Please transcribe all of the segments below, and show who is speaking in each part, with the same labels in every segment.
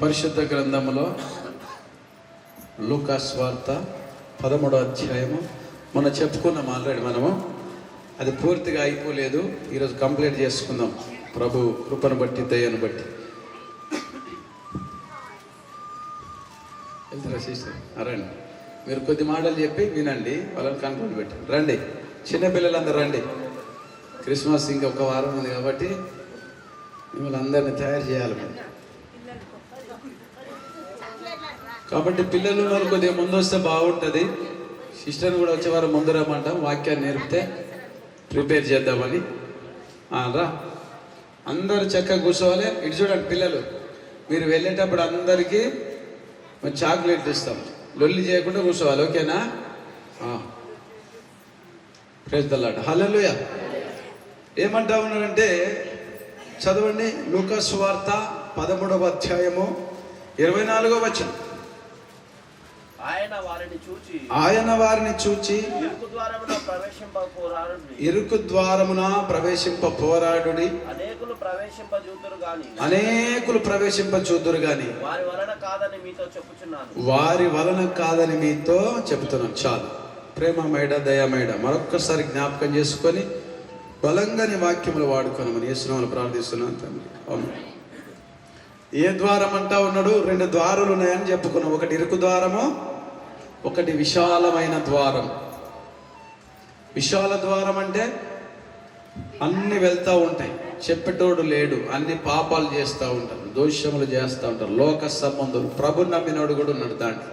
Speaker 1: పరిశుద్ధ గ్రంథములో లూకా సువార్త 13వ అధ్యాయము మొన్న చెప్పుకున్నాం ఆల్రెడీ. మనము అది పూర్తిగా అయిపోలేదు, ఈరోజు కంప్లీట్ చేసుకుందాం ప్రభు కృపను బట్టి, దయను బట్టి. వెళ్తారా సిస్టర్? రండి, మీరు కొద్ది మాటలు చెప్పి వినండి, వాళ్ళని కంట్రోల్ పెట్టండి. రండి చిన్నపిల్లలందరూ రండి, క్రిస్మస్ ఇంకా ఒక వారం ఉంది కాబట్టి మిమ్మల్ని అందరినీ తయారు చేయాలి మనం. కాబట్టి పిల్లలు ఉన్నారు, కొద్దిగా ముందు వస్తే బాగుంటుంది. సిస్టర్ని కూడా వచ్చేవారు ముందు రమ్మంటాం, వాక్యాన్ని నేర్పితే ప్రిపేర్ చేద్దామని. రా, అందరూ చక్కగా కూర్చోవాలి. ఇటు చూడండి పిల్లలు, మీరు వెళ్ళేటప్పుడు అందరికీ చాక్లెట్ ఇస్తాం, లొల్లి చేయకుండా కూర్చోవాలి, ఓకేనా? ప్రైజ్ ది లార్డ్, హల్లెలూయా. ఏమంటా ఉన్నారంటే చదవండి, లూకా సువార్త 13వ అధ్యాయము 24వ వచనం. ఆయన వారిని చూచి ఇరుకు ద్వారమున ప్రవేశింప పోరాడుడి, అనేకులు ప్రవేశింపచూదురు గాని వారి వలన కాదని మీతో చెబుతున్నాను. చాలు. ప్రేమమేడ, దయమేడ మరొక్కసారి జ్ఞాపకం చేసుకొని బలంగా నీ వాక్యములు వాడుకోనమని యేసునామములో ప్రార్థిస్తున్నాను తండ్రి. అవును. ఏ ద్వారం అంటా ఉన్నాడు? 2 ద్వారాలు ఉన్నాయని చెప్పుకున్నాం. ఒకటి ఇరుకు ద్వారము, ఒకటి విశాలమైన ద్వారం. విశాల ద్వారం అంటే అన్ని వెళ్తూ ఉంటాయి, చెప్పేటోడు లేడు, అన్ని పాపాలు చేస్తూ ఉంటారు, దోషములు చేస్తూ ఉంటారు, లోక సంబంధులు. ప్రభు నమ్మినోడు కూడా ఉన్నాడు దాంట్లో.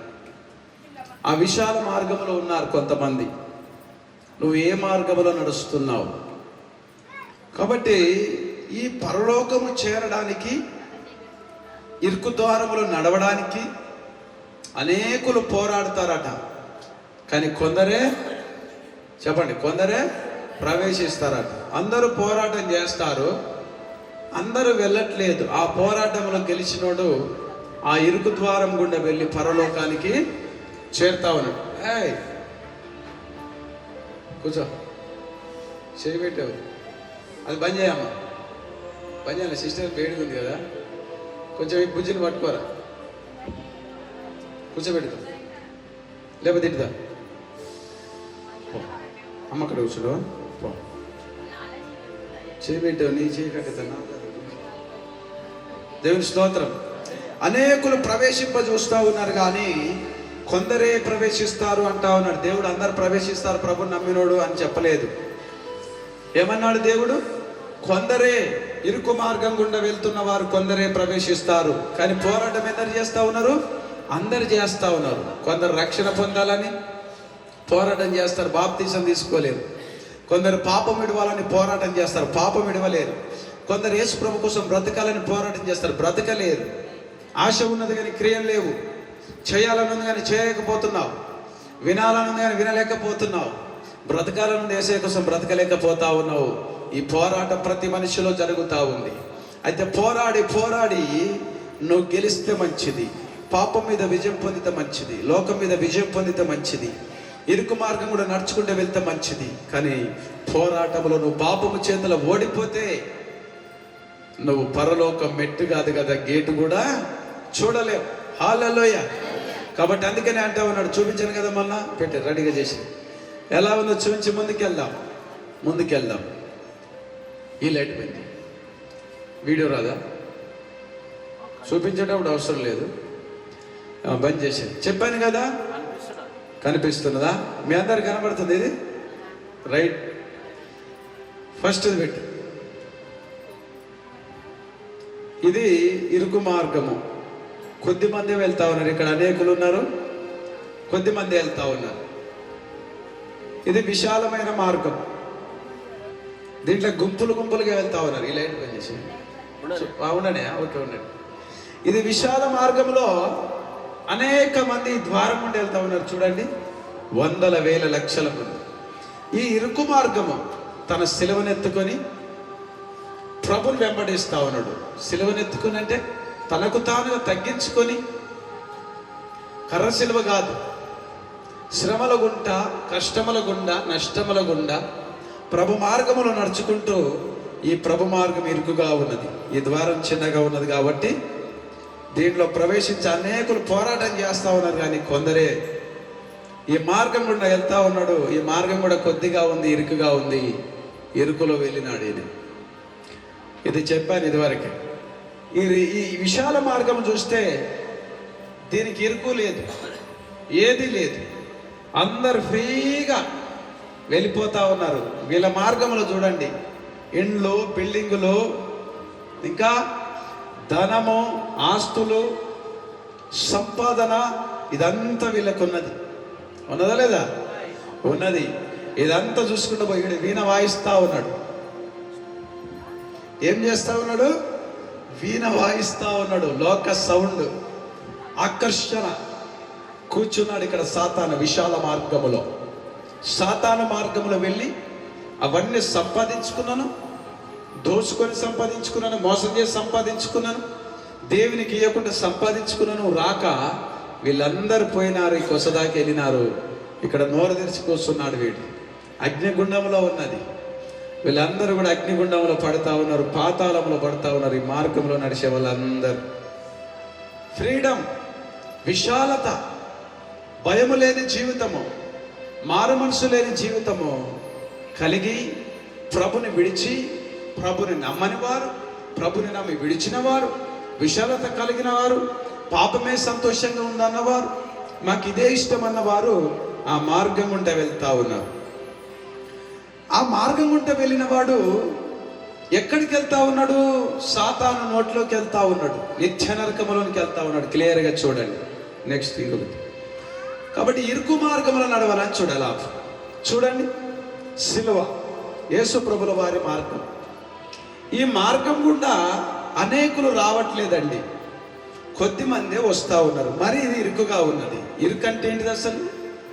Speaker 1: ఆ విశాల మార్గంలో ఉన్నారు కొంతమంది. నువ్వు ఏ మార్గంలో నడుస్తున్నావు? కాబట్టి ఈ పరలోకము చేరడానికి, ఇరుకు ద్వారములో నడవడానికి అనేకులు పోరాడతారట. కానీ కొందరే, చెప్పండి, కొందరే ప్రవేశిస్తారట. అందరూ పోరాటం చేస్తారు, అందరూ వెళ్ళట్లేదు. ఆ పోరాటంలో గెలిచినోడు ఆ ఇరుకు ద్వారం గుండా వెళ్ళి పరలోకానికి చేరుతా ఉన్నాడు. కూర్చో, చేయబెట్టావు, అది బంద్ చేయమ్మా, బంద్ చేయాలి. సిస్టర్ వేడిగా ఉంది కదా, కొంచెం ఈ బుజ్జిని పట్టుకోరా, కూర్చోబెడతా, లేకపోతే తింటా. అమ్మ అక్కడ కూర్చోడు, చేయబెట్టావు, నీ చేయకట్టా. దేవుని స్తోత్రం. అనేకులు ప్రవేశింప చూస్తూ ఉన్నారు కానీ కొందరే ప్రవేశిస్తారు అంటా ఉన్నాడు. దేవుడు అందరు ప్రవేశిస్తారు ప్రభు నమ్మినోడు అని చెప్పలేదు. ఏమన్నాడు దేవుడు? కొందరే, ఇరుకు మార్గం గుండా వెళ్తున్న వారు కొందరే ప్రవేశిస్తారు. కానీ పోరాటం ఎందరు చేస్తూ ఉన్నారు? అందరు చేస్తూ ఉన్నారు. కొందరు రక్షణ పొందాలని పోరాటం చేస్తారు, బాప్తీసం తీసుకోలేరు. కొందరు పాపం విడవాలని పోరాటం చేస్తారు, పాపం విడవలేరు. కొందరు యేసు ప్రభు కోసం బ్రతకాలని పోరాటం చేస్తారు, బ్రతకలేరు. ఆశ ఉన్నది కానీ క్రియలు లేవు. చేయాలని ఉంది కానీ చేయలేకపోతున్నావు, వినాలని ఉంది కానీ వినలేకపోతున్నావు, బ్రతకాలనుంది యేసయ్య కోసం బ్రతకలేకపోతా ఉన్నావు. ఈ పోరాటం ప్రతి మనిషిలో జరుగుతూ ఉంది. అయితే పోరాడి నువ్వు గెలిస్తే మంచిది, పాపం మీద విజయం పొందితే మంచిది, లోకం మీద విజయం పొందితే మంచిది, ఇరుకు మార్గం కూడా నడుచుకుంటూ వెళ్తే మంచిది. కానీ పోరాటంలో నువ్వు పాపము చేతుల్లో ఓడిపోతే నువ్వు పరలోకం మెట్టు కాదు కదా, గేటు కూడా చూడలేవు. హల్లెలూయా. కాబట్టి అందుకనే అంటా ఉన్నాడు, చూపించాను కదా, మళ్ళా పెట్టి రెడీగా చేసి ఎలా ఉందో చూపించి ముందుకెళ్దాం. ఈ లైట్ పోయింది, వీడియో రాదా? చూపించేటప్పుడు అవసరం లేదు, బంద్ చేసేది. చెప్పాను కదా, కనిపిస్తున్నదా? మీ అందరికి కనబడుతుంది ఇది? రైట్. ఫస్ట్ ఇది పెట్టు. ఇది ఇరుకు మార్గము, కొద్ది మంది వెళ్తా ఉన్నారు. ఇక్కడ అనేకులు ఉన్నారు, కొద్ది మంది వెళ్తా ఉన్నారు. ఇది విశాలమైన మార్గం, దీంట్లో గుంపులుగా వెళ్తా ఉన్నారు. ఈ లైట్ బంద్ చేసి ఉండండి, ఓకే ఉండండి. ఇది విశాల మార్గంలో అనేక మంది ద్వారం నుండి వెళ్తా ఉన్నారు. చూడండి, వందల వేల లక్షల మంది. ఈ ఇరుకు మార్గము తన సిలువనెత్తుకొని ప్రభుని వెంబడిస్తా ఉన్నాడు. సిలువనెత్తుకొని అంటే తనకు తానుగా తగ్గించుకొని, కర్ర సిలువ కాదు, శ్రమల గుండా, కష్టముల గుండా, నష్టముల గుండా ప్రభు మార్గములో నడుచుకుంటూ ఈ ప్రభు మార్గం ఇరుకుగా ఉన్నది, ఈ ద్వారం చిన్నగా ఉన్నది కాబట్టి దీంట్లో ప్రవేశించి అనేకులు పోరాటం చేస్తూ ఉన్నారు, కానీ కొందరే ఈ మార్గం గుండా వెళ్తా ఉన్నాడు. ఈ మార్గం కూడా కొద్దిగా ఉంది, ఇరుకుగా ఉంది. ఇరుకులో వెళ్ళినాడు ఈయన. ఇది చెప్పాను ఇదివరకు. ఈ విశాల మార్గం చూస్తే దీనికి ఇరుకు లేదు, ఏది లేదు. అందరు ఫ్రీగా వెళ్ళిపోతా ఉన్నారు. వీళ్ళ మార్గంలో చూడండి, ఇండ్లు, బిల్డింగులు, ఇంకా ధనము, ఆస్తులు, సంపాదన, ఇదంతా వీళ్ళకు ఉన్నది. ఉన్నదా లేదా? ఉన్నది. ఇదంతా చూసుకుంటూ పోయి వీణ వాయిస్తా ఉన్నాడు. ఏం చేస్తా ఉన్నాడు? వీణ వాయిస్తా ఉన్నాడు. లోక సౌండ్, ఆకర్షణ. కూర్చున్నాడు ఇక్కడ సాతాను విశాల మార్గములో. సాతాను మార్గంలో వెళ్ళి అవన్నీ సంపాదించుకున్నాను, దోచుకొని సంపాదించుకున్నాను, మోసం చేసి సంపాదించుకున్నాను, దేవునికి ఇవ్వకుండా సంపాదించుకున్నాను. రాక వీళ్ళందరూ పోయినారు, ఈ కొసదాకి వెళ్ళినారు. ఇక్కడ నోరు తెరిచి కూర్చున్నాడు వీడు. అగ్నిగుండంలో ఉన్నది. వీళ్ళందరూ కూడా అగ్నిగుండంలో పడతా ఉన్నారు, పాతాళంలో పడతా ఉన్నారు. ఈ మార్గంలో నడిచే వాళ్ళందరూ ఫ్రీడమ్, విశాలత, భయము లేని జీవితము, మారు మనసు లేని జీవితము కలిగి ప్రభుని విడిచి, ప్రభుని నమ్మని వారు, ప్రభుని నమ్మి విడిచిన వారు, విశాలత కలిగిన వారు, పాపమే సంతోషంగా ఉందన్నవారు, మాకు ఇదే ఇష్టం అన్నవారు ఆ మార్గం గుండా వెళ్తా ఉన్నారు. ఆ మార్గం గుండా వెళ్ళిన వాడు ఎక్కడికి వెళ్తా ఉన్నాడు? సాతాను నోట్లోకి వెళ్తా ఉన్నాడు, నిత్య నరకములోనికి వెళ్తా ఉన్నాడు. క్లియర్గా చూడండి. నెక్స్ట్ ఇంకొకటి. కాబట్టి ఇరుకు మార్గంలో నడవాలని చూడాలి. చూడండి, సిలువ, యేసు ప్రభుల వారి మార్గం. ఈ మార్గం గుండా అనేకులు రావట్లేదండి, కొద్దిమందే వస్తూ ఉన్నారు. మరి ఇది ఇరుకుగా ఉన్నది. ఇరుకు అంటే ఏంటిది అసలు?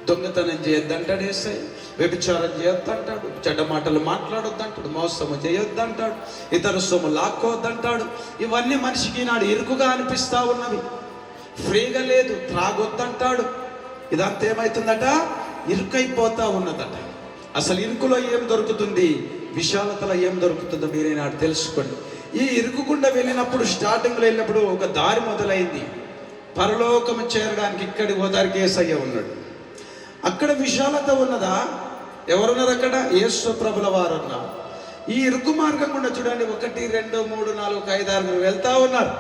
Speaker 1: దొంగతనం చేయొద్దంటాడు యేసయ్య, వ్యభిచారం చేయొద్దంటాడు, చెడ్డ మాటలు మాట్లాడొద్దంటాడు, మోసము చేయొద్దంటాడు, ఇతర సొమ్ము లాక్కోవద్దంటాడు. ఇవన్నీ మనిషికి నాడు ఇరుకుగా అనిపిస్తూ ఉన్నవి. ఫ్రీగా లేదు, త్రాగొద్దంటాడు. ఇదంతా ఏమవుతుందట? ఇరుకైపోతా ఉన్నదట. అసలు ఇరుకులో ఏం దొరుకుతుంది, విశాలతలో ఏం దొరుకుతుందో మీరే నాడు తెలుసుకోండి. ఈ ఇరుకుకుండా వెళ్ళినప్పుడు, స్టార్టింగ్లో వెళ్ళినప్పుడు ఒక దారి మొదలైంది. పరలోకము చేరడానికి ఇక్కడి ఓదారికి యేసయ్య ఉన్నాడు. అక్కడ విశాలత ఉన్నదా? ఎవరున్నారు అక్కడ? యేసు ప్రభుల వారు ఉన్నారు. ఈ ఇరుకు మార్గం గుండా చూడండి, 1, 2, 3, 4, 5, 6 వెళ్తా ఉన్నారు.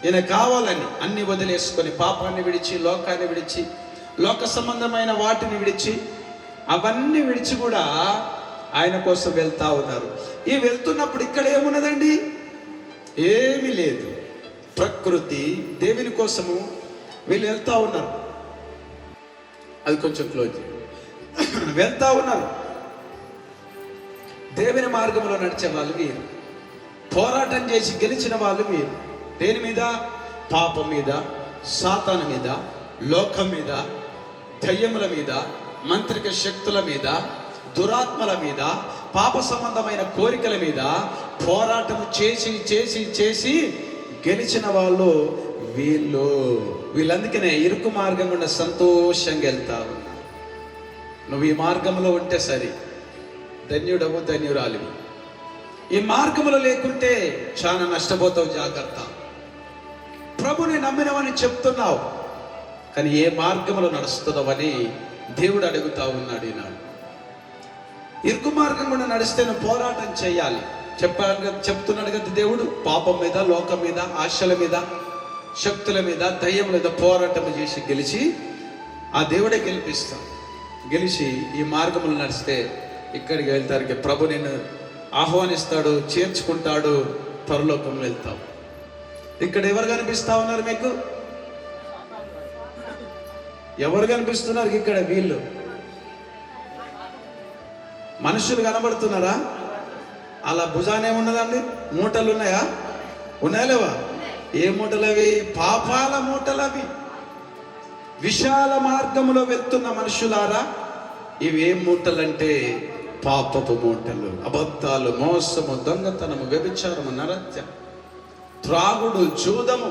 Speaker 1: ఈయన కావాలని అన్ని వదిలేసుకొని, పాపాన్ని విడిచి, లోకాన్ని విడిచి, లోక సంబంధమైన వాటిని విడిచి, అవన్నీ విడిచి కూడా ఆయన కోసం వెళ్తా ఉన్నారు. ఈ వెళ్తున్నప్పుడు ఇక్కడ ఏమున్నదండి? ఏమీ లేదు. ప్రకృతి, దేవుని కోసము వీళ్ళు వెళ్తా ఉన్నారు. అది కొంచెం క్లోజ్. వెళ్తా ఉన్నారు. దేవుని మార్గంలో నడిచే వాళ్ళు వీరు. పోరాటం చేసి గెలిచిన వాళ్ళు వీరు. దేని మీద? పాపం మీద, సాతాను మీద, లోకం మీద, దయ్యముల మీద, మంత్రిక శక్తుల మీద, దురాత్మల మీద, పాప సంబంధమైన కోరికల మీద పోరాటం చేసి చేసి చేసి గెలిచిన వాళ్ళు వీళ్ళందుకనే ఇరుకు మార్గం గుండా సంతోషంగా వెళ్తా ఉన్నారు. నువ్వు ఈ మార్గంలో ఉంటే సరి, ధన్యుడవు, ధన్యురాలివి. ఈ మార్గంలో లేకుంటే చాలా నష్టపోతావు. జాగ్రత్త. ప్రభుని నమ్మినవని చెప్తున్నావు, కానీ ఏ మార్గంలో నడుస్తున్నావని దేవుడు అడుగుతా ఉన్నాడు ఈనాడు. ఇరుకు మార్గం కూడా నడిస్తే నువ్వు పోరాటం చేయాలి. చెప్తున్నాడు కదా దేవుడు. పాపం మీద, లోకం మీద, ఆశల మీద, శక్తుల మీద, దయ్యం మీద పోరాటం చేసి గెలిచి ఆ దేవుడే గెలిపిస్తాం. గెలిచి ఈ మార్గంలో నడిస్తే ఇక్కడికి వెళ్తానికి ప్రభు నిన్ను ఆహ్వానిస్తాడు, చేర్చుకుంటాడు, పరలోకంలో వెళ్తావు. ఇక్కడ ఎవరు కనిపిస్తా ఉన్నారు మీకు? ఎవరు కనిపిస్తున్నారు ఇక్కడ? వీళ్ళు మనుషులు కనబడుతున్నారా? అలా భుజానే ఉన్నదండి. మూటలు ఉన్నాయా? ఉన్నాయా లేవా? ఏ మూటలు అవి? పాపాల మూటలు అవి. విశాల మార్గంలో వెళ్తున్న మనుషులారా, ఇవి ఏం మూటలంటే పాపపు మూటలు. అబద్ధాలు, మోసము, దొంగతనము, వ్యభిచారము, నరత్యం, త్రాగుడు, జూదము,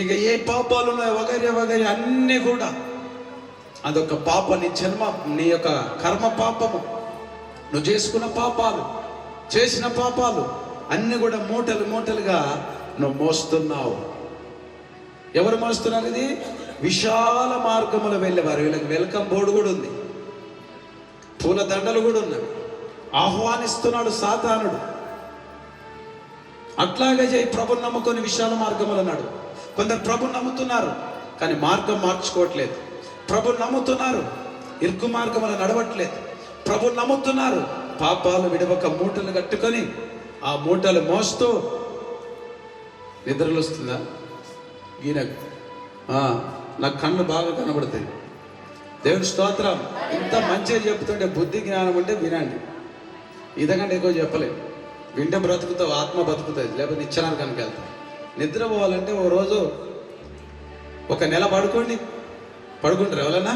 Speaker 1: ఇక ఏ పాపాలు ఉన్నాయో వగైరే వగైరే అన్నీ కూడా అదొక పాప. నీ జన్మ, నీ యొక్క కర్మ పాపము, నువ్వు చేసుకున్న పాపాలు, చేసిన పాపాలు అన్నీ కూడా మూటలు మూటలుగా నువ్వు మోస్తున్నావు. ఎవరు మోస్తున్నారు? ఇది విశాల మార్గములు వెళ్ళేవారు. వీళ్ళకి వెల్కమ్ బోర్డు కూడా ఉంది, పూల దండలు కూడా ఉన్నాయి. ఆహ్వానిస్తున్నాడు సాతానుడు. అట్లాగే చేయి, ప్రభుని నమ్ముకొని విశాల మార్గములు అన్నాడు. కొందరు ప్రభుని నమ్ముతున్నారు కానీ మార్గం మార్చుకోవట్లేదు. ప్రభుని నమ్ముతున్నారు, ఇరుకు మార్గములు నడవట్లేదు. ప్రభుని నమ్ముతున్నారు, పాపాలు విడవక మూటలు కట్టుకొని ఆ మూటలు మోస్తూ నిద్రలు వస్తుందా? ఈయనకు నాకు కళ్ళు బాగా కనబడతాయి. దేవుని స్తోత్రం. ఇంత మంచిగా చెప్తుంటే బుద్ధి జ్ఞానం ఉంటే వినండి, ఇదకంటే ఎక్కువ చెప్పలేదు. వింటే బ్రతుకుతావు, ఆత్మ బతుకుతుంది, లేకపోతే నిచ్చెనరకానికి వెళ్తావు. నిద్ర పోవాలంటే ఓ రోజు ఒక నెల పడుకుంటారు ఎవరన్నా.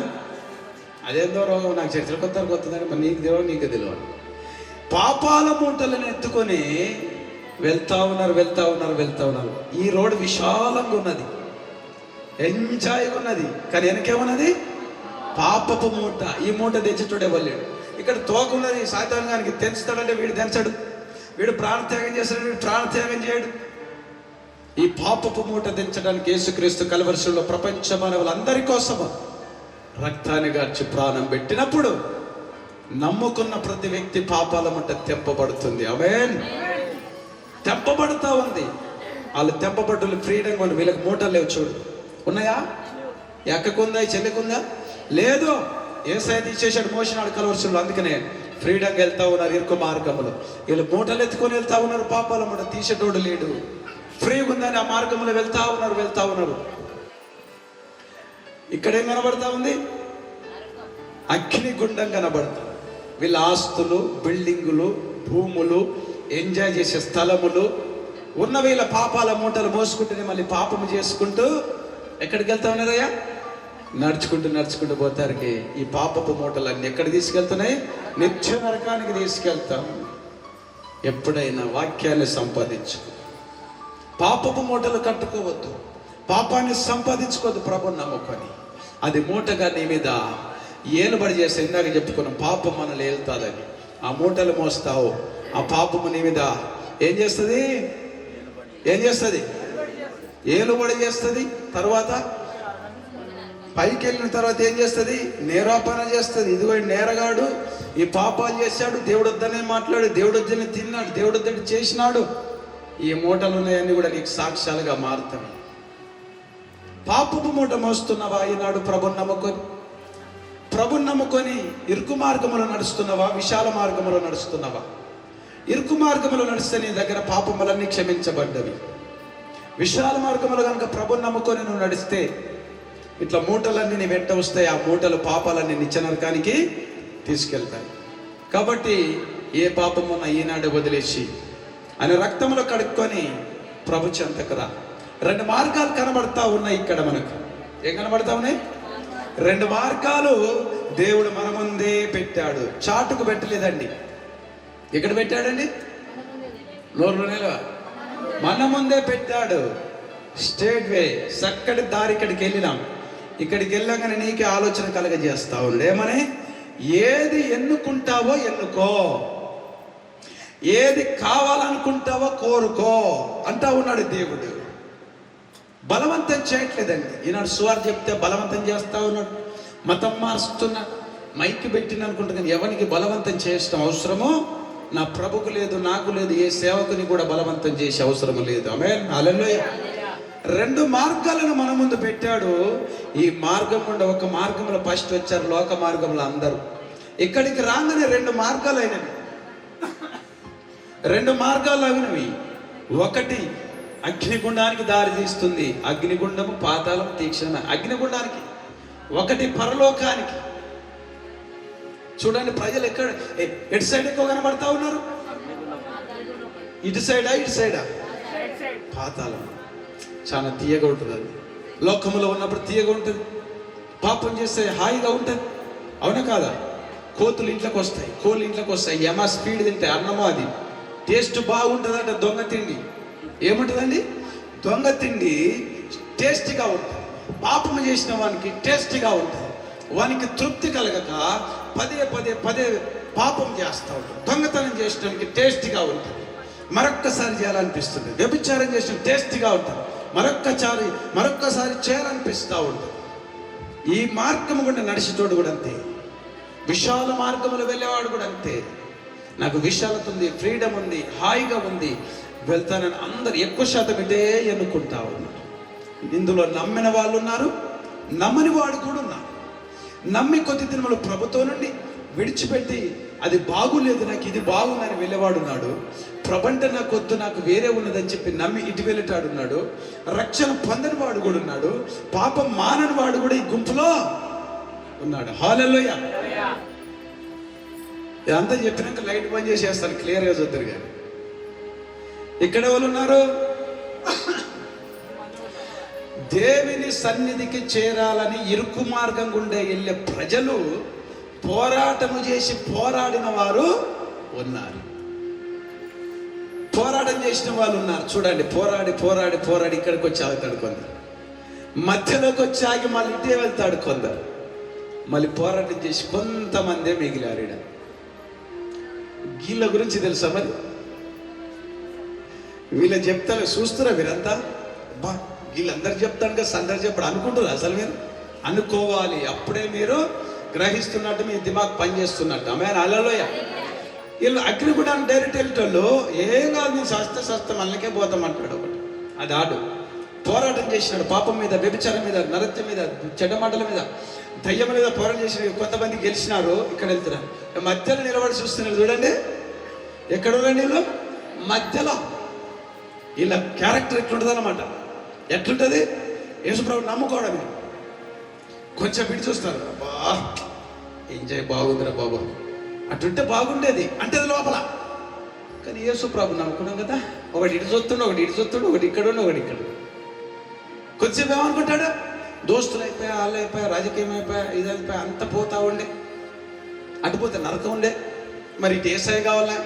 Speaker 1: అదేందో రోగం నాకు చర్చలు కొత్తదని మరి నీకు తెలియదు, నీకు తెలియదు. పాపాల మూటలను ఎత్తుకొని వెళ్తా ఉన్నారు. ఈ రోడ్డు విశాలంగా ఉన్నది, ఎంజాయ్గా ఉన్నది, కానీ వెనకేమున్నది? పాపపు మూట. ఈ మూట తెచ్చేటోడే వెళ్ళాడు. ఇక్కడ తోకున్నది. సాతానుగానికి తెంచుతాడంటే వీడు తెంచడు, వీడు ప్రాణత్యాగం చేస్తాడు, వీడు ప్రాణత్యాగం చేయడు. ఈ పాపపు మూట తెంచడానికి యేసుక్రీస్తు కల్వరిశిలువలో ప్రపంచ మానవులందరి కోసం రక్తాన్ని గార్చి ప్రాణం పెట్టినప్పుడు నమ్ముకున్న ప్రతి వ్యక్తి పాపాల మూట తెంపబడుతుంది. ఆమేన్. తెంపబడుతూ ఉంది. వాళ్ళు తెంపబడ్డలు ఫ్రీడంగా ఉంది. వీళ్ళకి మూటలు లేవు. చూడు, ఉన్నాయా? ఎక్కకుందా? చెల్లెకుందా? లేదు. యేసయ్య తీసేసాడు, మోసినాడు కల్వరిశిలువలో. అందుకనే ఫ్రీడంగా వెళ్తా ఉన్నారు ఇరుకు మార్గంలో. వీళ్ళు మూటలు ఎత్తుకొని వెళ్తా ఉన్నారు. పాపాల మూట తీసేటోడు లేడు. ఫ్రీగా ఉందని ఆ మార్గంలో వెళ్తా ఉన్నారు. ఇక్కడేం కనబడతా ఉంది? అగ్నిగుండం కనబడుతుంది. వీళ్ళ ఆస్తులు, బిల్డింగులు, భూములు, ఎంజాయ్ చేసే స్థలములు ఉన్న వీళ్ళ పాపాల మూటలు మోసుకుంటూనే మళ్ళీ పాపము చేసుకుంటూ ఎక్కడికి వెళ్తా ఉన్నారయ్యా? నడుచుకుంటూ పోతారికి ఈ పాపపు మూటలన్నీ ఎక్కడ తీసుకెళ్తున్నాయి? నిత్య నరకానికి తీసుకెళ్తాం. ఎప్పుడైనా వాక్యాన్ని సంపాదించు, పాపపు మూటలు కట్టుకోవద్దు, పాపాన్ని సంపాదించుకోవద్దు. ప్రభుని నమ్ముకొని అది మూటగా నీ మీద ఏలుబడి చేస్తే, ఇందాక చెప్పుకున్నాం పాపం మనల్ని ఏలుతుందని. ఆ మూటలు మోస్తావు, ఆ పాపము నీ మీద ఏం చేస్తుంది? ఏలుబడి చేస్తుంది. తర్వాత పైకి వెళ్ళిన తర్వాత ఏం చేస్తుంది? నేరాపణ చేస్తుంది. ఇదిగో నేరగాడు, ఈ పాపాలు చేశాడు, దేవుడు వద్దనే మాట్లాడు, దేవుడు వద్దనే తిన్నాడు, దేవుడు వద్దని చేసినాడు. ఈ మూటలు ఉన్నాయన్నీ కూడా నీకు సాక్ష్యాలుగా మారుతాయి. పాపపు మూట మోస్తున్నావా ఈనాడు? ప్రభుని నమ్ముకొని ఇరుకు మార్గములో నడుస్తున్నావా? విశాల మార్గములో నడుస్తున్నావా? ఇరుకు మార్గములో నడిస్తే నీ దగ్గర పాపములన్నీ క్షమించబడ్డవి. విశాల మార్గములో కనుక ప్రభుని నమ్ముకొని నువ్వు నడిస్తే ఇట్లా మూటలన్నీ నీ వెంట వస్తాయి. ఆ మూటలు పాపాలన్నీ నిత్య నరకానికి తీసుకెళ్తాయి. కాబట్టి ఏ పాపమున్న ఈనాడు వదిలేసి ఆయన రక్తంలో కడుక్కొని ప్రభు చెంతకు రా. 2 మార్గాలు కనబడతా ఉన్నాయి ఇక్కడ మనకు. ఏం కనబడతా ఉన్నాయి? 2 మార్గాలు దేవుడు మన ముందే పెట్టాడు. చాటుకు పెట్టలేదండి. ఎక్కడ పెట్టాడండి? నోరులోనేలా మన ముందే పెట్టాడు. స్ట్రేట్ వే, చక్కటి దారి. ఇక్కడికి వెళ్ళినాం. ఇక్కడికి వెళ్ళగానే నీకే ఆలోచన కలగజేస్తా ఉన్నాడు. ఏమని? ఏది ఎన్నుకుంటావో ఎన్నుకో, ఏది కావాలనుకుంటావో కోరుకో అంటా ఉన్నాడు దేవుడు. బలవంతం చేయట్లేదండి. ఈనాడు సువార్త చెప్తే బలవంతం చేస్తా ఉన్నాడు, మతం మారుస్తున్నాడు, మైక్ పెట్టిన అనుకుంటా. కానీ ఎవరికి బలవంతం చేయడం అవసరమో నా ప్రభుకు లేదు, నాకు లేదు, ఏ సేవకుని కూడా బలవంతం చేసే అవసరం లేదు. ఆమేన్. హల్లెలూయా. 2 మార్గాలను మన ముందు పెట్టాడు. ఈ మార్గం ఉండే ఒక మార్గంలో ఫస్ట్ వచ్చారు, లోక మార్గంలో అందరూ. ఇక్కడికి రాగానే 2 మార్గాలు అయినవి. 2 మార్గాలు అయినవి. ఒకటి అగ్నిగుండానికి దారి తీస్తుంది. అగ్నిగుండము, పాతాళం, తీక్షణ. అగ్నిగుండానికి ఒకటి పరలోకానికి. చూడండి ప్రజలు ఎక్కడ ఎటు సైడ్ ఎక్కువ కనబడతా ఉన్నారు? ఇటు సైడా? పాతాళం చాలా తీయగా ఉంటుంది. అది లోకములో ఉన్నప్పుడు తీయగా ఉంటుంది. పాపం చేస్తే హాయిగా ఉంటుంది. అవునా కాదా? కోతులు ఇంట్లోకి వస్తాయి, కోళ్ళు ఇంట్లోకి వస్తాయి. యమ స్పీడ్ తింటాయి. అన్నమో అది టేస్ట్ బాగుంటుందంట. దొంగ తిండి ఏముంటుందండి? దొంగ తిండి టేస్టీగా ఉంటుంది. పాపము చేసిన వానికి టేస్టీగా ఉంటుంది. వానికి తృప్తి కలగక పదే పాపం చేస్తూ ఉంటాడు. దొంగతనం చేసడానికి టేస్టీగా ఉంటుంది, మరొక్కసారి చేయాలనిపిస్తుంది. వ్యభిచారం చేసిన టేస్టీగా ఉంటుంది, మరొక్కసారి చేయాలనిపిస్తూ ఉంటుంది. ఈ మార్గము గుండా నడిచేటోడు కూడా అంతే, విశాల మార్గములు వెళ్ళేవాడు కూడా అంతే. నాకు విశాలత ఉంది, ఫ్రీడమ్ ఉంది, హాయిగా ఉంది, వెళ్తానని అందరు ఎక్కువ శాతం ఇదే ఎన్నుకుంటా ఉన్నారు. ఇందులో నమ్మిన వాళ్ళు ఉన్నారు, నమ్మని వాడు కూడా ఉన్నారు. నమ్మి కొద్ది దినములు ప్రభుతో నుండి విడిచిపెట్టి అది బాగులేదు, నాకు ఇది బాగుందని వెళ్ళేవాడు ఉన్నాడు. ప్రబంట నాకు వద్దు, నాకు వేరే ఉన్నదని చెప్పి నమ్మి ఇటు వెళ్ళేటాడు ఉన్నాడు. రక్షణ పొందని వాడు కూడా ఉన్నాడు, పాపం మానని వాడు కూడా ఈ గుంపులో ఉన్నాడు. హల్లెలూయా. ఇదంతా చెప్పినాక లైట్ బంద్ చేసేస్తాను, క్లియర్గా చూద్దరు. కానీ ఇక్కడ వాళ్ళు ఉన్నారు, దేవుని సన్నిధికి చేరాలని ఇరుకు మార్గం గుండా వెళ్ళే ప్రజలు పోరాటము చేసి పోరాడిన వారు ఉన్నారు. పోరాటం చేసిన వాళ్ళు ఉన్నారు. చూడండి, పోరాడి పోరాడి పోరాడి ఇక్కడికి వచ్చి ఆగుతాడు కొందరు, మధ్యలోకి వచ్చి ఆగి మళ్ళీ ఇటే వెళ్తాడు కొందరు, మళ్ళీ పోరాటం చేసి కొంతమందే మిగిలారు. ఈడ వీళ్ళ గురించి తెలుసా మరి? వీళ్ళ చెప్తారు, చూస్తురా మీరంతా, బా వీళ్ళందరూ చెప్తాను కదా, అందరు చెప్పడు అనుకుంటారు. అసలు మీరు అనుకోవాలి, అప్పుడే మీరు గ్రహిస్తున్నట్టు, మీ దిమాగ్ పనిచేస్తున్నట్టు. ఆమె అలలోయ వీళ్ళు అగ్నిగుడానికి డైరెక్ట్ వెళ్ళేటోళ్ళు ఏం కాదు, నేను సస్త మళ్ళకే పోతామంటాడు ఒకటి. అది ఆడు పోరాటం చేసినాడు, పాపం మీద, వ్యభిచారం మీద, నరత్యం మీద, చెడ్డమాటల మీద, దయ్యం మీద పోరాటం చేసిన కొంతమంది గెలిచినారు. ఇక్కడ వెళ్తున్నారు, మధ్యలో నిలబడి చూస్తున్నారు. చూడండి ఎక్కడ వీళ్ళు మధ్యలో. వీళ్ళ క్యారెక్టర్ ఎట్లుంటుంది అన్నమాట. ఎట్లుంటుంది? యేసుప్రభు నమ్ముకోవడమే. కొంచెం విడి చూస్తారు, అబ్బా ఎంజాయ్ బాగుందిరా బాబు, అటుంటే బాగుండేది అంటే లోపల. కానీ యేసుప్రభు నమ్ముకున్నాం కదా, ఒకటి ఇటు చూస్తుండు, ఒకటి ఇటు చూస్తుండు, ఒకటి ఇక్కడ ఉండి, ఒకటి ఇక్కడ. కొంచెం ఏమనుకుంటాడు, దోస్తులు అయిపోయా, వాళ్ళు అయిపోయా, రాజకీయం అయిపోయా, ఇది అయిపోయా, అంత పోతా ఉండే, అటుపోతే నరకం ఉండే, మరి ఇటు ఏసాయి కావాలా.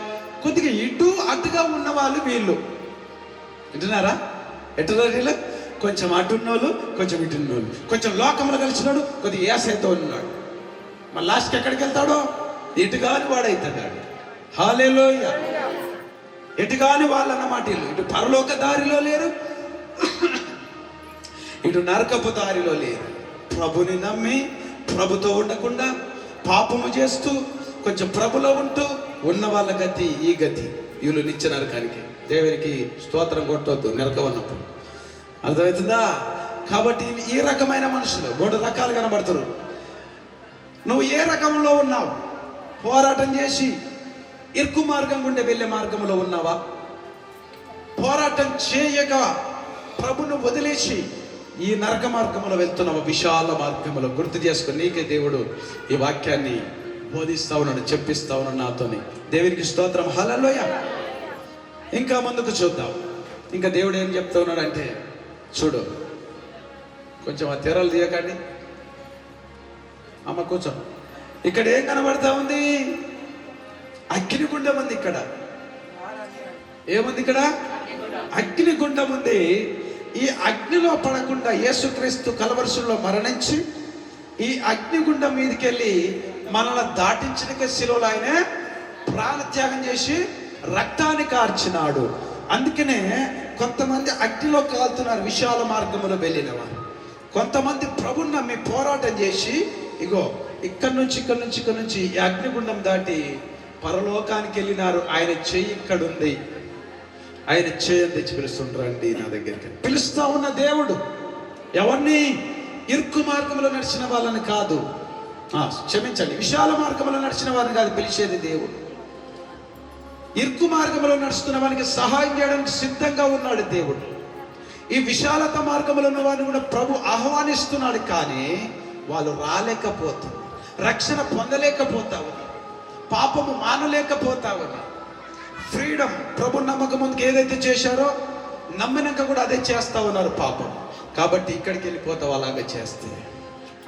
Speaker 1: కొద్దిగా ఇటు అటుగా ఉన్న వాళ్ళు వీళ్ళు. వింటున్నారా? ఎట్టున్నారు వీళ్ళు? కొంచెం అటున్నోళ్ళు, కొంచెం ఇటున్నోళ్ళు, కొంచెం లోకంలో కలిసినాడు, కొద్దిగా ఏసైతో ఉన్నాడు. మరి లాస్ట్కి ఎక్కడికి వెళ్తాడో ఎటుగాని వాడైతాడు. హల్లెలూయా. ఎటుగాని వాళ్ళు అన్నమాట. ఇటు పరలోక దారిలో లేరు, ఇటు నరకపు దారిలో లేరు. ప్రభుని నమ్మి ప్రభుతో ఉండకుండా పాపము చేస్తూ కొంచెం ప్రభులో ఉంటూ ఉన్న వాళ్ళ గతి ఈ గతి. వీళ్ళు నిత్య నరకానికి. దేవునికి స్తోత్రం కొట్టవద్దు నరకం అన్నప్పుడు. అర్థమవుతుందా? కాబట్టి ఈ రకమైన మనుషులు 3 రకాలు కనబడుతున్నారు. నువ్వు ఏ రకంలో ఉన్నావు? పోరాటం చేసి ఇరుకు మార్గం గుండా వెళ్ళే మార్గంలో ఉన్నావా? పోరాటం చేయక ప్రభును వదిలేసి ఈ నరక మార్గంలో వెళ్తున్నావా? విశాల మార్గంలో గుర్తు చేసుకుని నీకే దేవుడు ఈ వాక్యాన్ని బోధిస్తా ఉన్నాడు, చెప్పిస్తా ఉన్నాడు నాతోని. దేవునికి స్తోత్రం. హల్లెలూయా. ఇంకా ముందుకు చూద్దాం. ఇంకా దేవుడు ఏం చెప్తా ఉన్నాడు అంటే, చూడు కొంచెం ఆ తెరలు తీయకండి అమ్మ, కూర్చో. ఇక్కడ ఏం కనబడతా ఉంది? అగ్నిగుండం ఉంది. ఇక్కడ ఏముంది? ఇక్కడ అగ్నిగుండం ఉంది. ఈ అగ్నిలో పడకుండా యేసుక్రీస్తు కలవరసులో మరణించి ఈ అగ్నిగుండం మీదకి వెళ్ళి మనల్ని దాటించిన శిలువలో ఆయన ప్రాణత్యాగం చేసి రక్తాన్ని కార్చినాడు. అందుకనే కొంతమంది అగ్నిలో కాలుతున్నారు విశాల మార్గంలో వెళ్ళిన వారు. కొంతమంది ప్రభుని నమ్మి పోరాటం చేసి ఇగో ఇక్కడ నుంచి ఈ అగ్నిగుండం దాటి పరలోకానికి వెళ్ళినారు. ఆయన చెయ్యి ఇక్కడ ఉంది, ఆయన చేయని తెచ్చి పిలుస్తుంటారండి నా దగ్గరికి. పిలుస్తా ఉన్న దేవుడు ఎవరిని? ఇరుకు మార్గంలో నడిచిన వాళ్ళని కాదు, క్షమించండి, విశాల మార్గంలో నడిచిన వారిని కాదు పిలిచేది దేవుడు. ఇరుకు మార్గంలో నడుస్తున్న వారికి సహాయం చేయడానికి సిద్ధంగా ఉన్నాడు దేవుడు. ఈ విశాలత మార్గంలో ఉన్న వారిని కూడా ప్రభు ఆహ్వానిస్తున్నాడు. కానీ వాళ్ళు రాలేకపోతున్నారు, రక్షణ పొందలేకపోతా ఉన్నారు, పాపము మానలేకపోతా ఉన్నారు. ఫ్రీడమ్, ప్రభు నమ్మకం ముందుకు ఏదైతే చేశారో నమ్మినాక కూడా అదే చేస్తా ఉన్నారు పాపం. కాబట్టి ఇక్కడికి వెళ్ళిపోతావు అలాగే చేస్తే.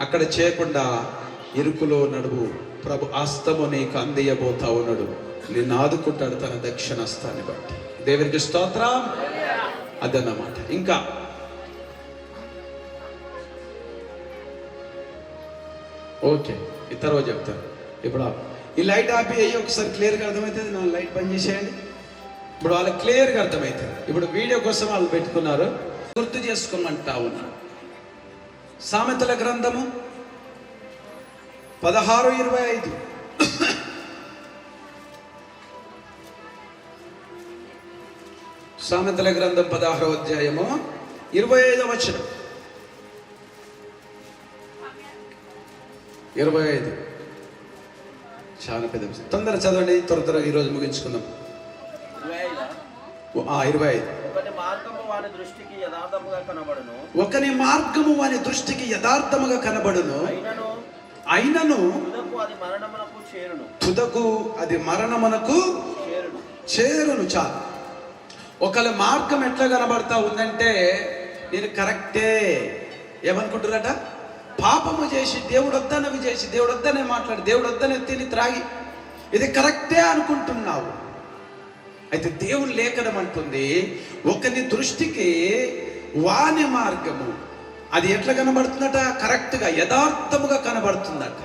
Speaker 1: అక్కడ చేయకుండా ఇరుకులో నడువు, ప్రభు హస్తము నీకు అందియబోతా ఉన్నాడు, నిన్ను ఆదుకుంటాడు తన దక్షిణ హస్తాన్ని బట్టి. దేవునికి స్తోత్రం. అదన్నమాట. ఇంకా ఓకే, ఇతర చెప్తాను. ఇప్పుడు ఈ లైట్ ఆపి అయ్యి ఒకసారి క్లియర్గా అర్థమవుతుంది. నా లైట్ బంద్ చేసేయండి. ఇప్పుడు వాళ్ళకి క్లియర్గా అర్థమవుతుంది. ఇప్పుడు వీడియో కోసం వాళ్ళు పెట్టుకున్నారు, గుర్తు చేసుకోమంటా ఉన్నా. సామెతల గ్రంథము 16:25. సామెతల గ్రంథం 16వ అధ్యాయము 25వ వచనం. 25 చాలా పెద్ద విషయం. తొందర చదవండి, త్వరగా ఈరోజు ముగించుకుందాం. 25. ఒకని మార్గము వాని దృష్టికి యథార్థముగా కనబడును, అయినను తుదకు అది మరణమునకు చేరును. చాలు. ఒకళ్ళ మార్గం ఎట్లా కనబడతా ఉందంటే, నేను కరెక్టే ఏమనుకుంటున్నారట, పాపము చేసి దేవుడు వద్దనవి చేసి దేవుడు వద్దనే మాట్లాడి దేవుడు వద్దనే తిని త్రాగి ఇది కరెక్టే అనుకుంటున్నావు. అయితే దేవుని లేఖనం అంటుంది, ఒకని దృష్టికి వాని మార్గము అది ఎట్లా కనబడుతుందట, కరెక్ట్గా యథార్థముగా కనబడుతుందట.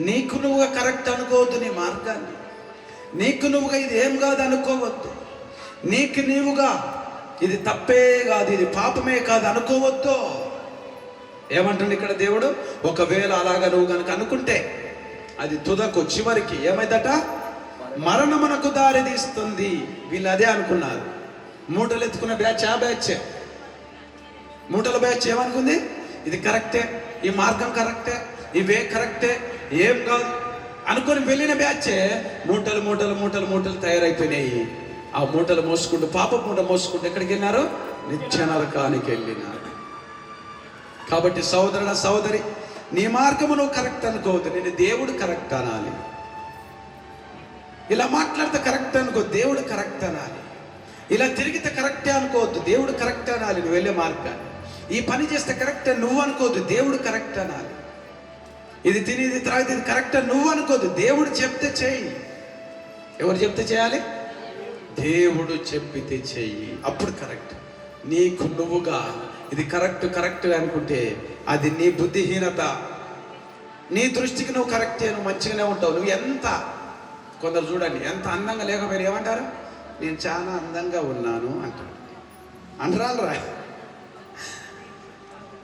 Speaker 1: నీకు నువ్వుగా కరెక్ట్ అనుకోవద్దు నీ మార్గాన్ని, నీకు నువ్వుగా ఇది ఏం కాదు అనుకోవద్దు, నీకు నీవుగా ఇది తప్పే కాదు ఇది పాపమే కాదు అనుకోవద్దు. ఏమంటుంది ఇక్కడ దేవుడు, ఒకవేళ అలాగా నువ్వు కనుక అనుకుంటే అది తుదకు చివరికి ఏమైందట, మరణమునకు దారి తీస్తుంది. వీళ్ళు అదే అనుకున్నారు. మూటలు ఎత్తుకున్న బ్యాచ్ ఆ బ్యాచ్, మూటల బ్యాచ్ ఏమనుకుంది, ఇది కరెక్టే, ఈ మార్గం కరెక్టే, ఇవే కరెక్టే, ఏం కాదు అనుకొని వెళ్ళిన బ్యాచే మూటలు మూటలు మూటలు మూటలు తయారైపోయినాయి. ఆ మూటలు మోసుకుంటూ పాప మూట మోసుకుంటూ ఎక్కడికి వెళ్ళినారు, నిత్య నరకానికి వెళ్ళినారు. కాబట్టి సోదరుడ సోదరి, నీ మార్గము నువ్వు కరెక్ట్ అనుకోవద్దు, నేను దేవుడు కరెక్ట్ అనాలి. ఇలా మాట్లాడితే కరెక్ట్ అనుకో, దేవుడు కరెక్ట్ అనాలి. ఇలా తిరిగితే కరెక్టే అనుకోవద్దు, దేవుడు కరెక్ట్ అనాలి. నువ్వు వెళ్ళే మార్గాన్ని, ఈ పని చేస్తే కరెక్ట్ నువ్వు అనుకోవద్దు, దేవుడు కరెక్ట్ అనాలి. ఇది తిని ఇది త్రాగితే ఇది కరెక్ట్ నువ్వు అనుకోవద్దు, దేవుడు చెప్తే చెయ్యి. ఎవరు చెప్తే చేయాలి, దేవుడు చెప్పితే చెయ్యి, అప్పుడు కరెక్ట్. నీకు నువ్వుగా ఇది కరెక్ట్ కరెక్ట్ అనుకుంటే అది నీ బుద్ధిహీనత. నీ దృష్టికి నువ్వు కరెక్టే, నువ్వు మంచిగానే ఉంటావు. నువ్వు ఎంత, కొందరు చూడండి ఎంత అందంగా లేకపోయినా ఏమంటారు, నేను చాలా అందంగా ఉన్నాను అంటారు. అంటారా?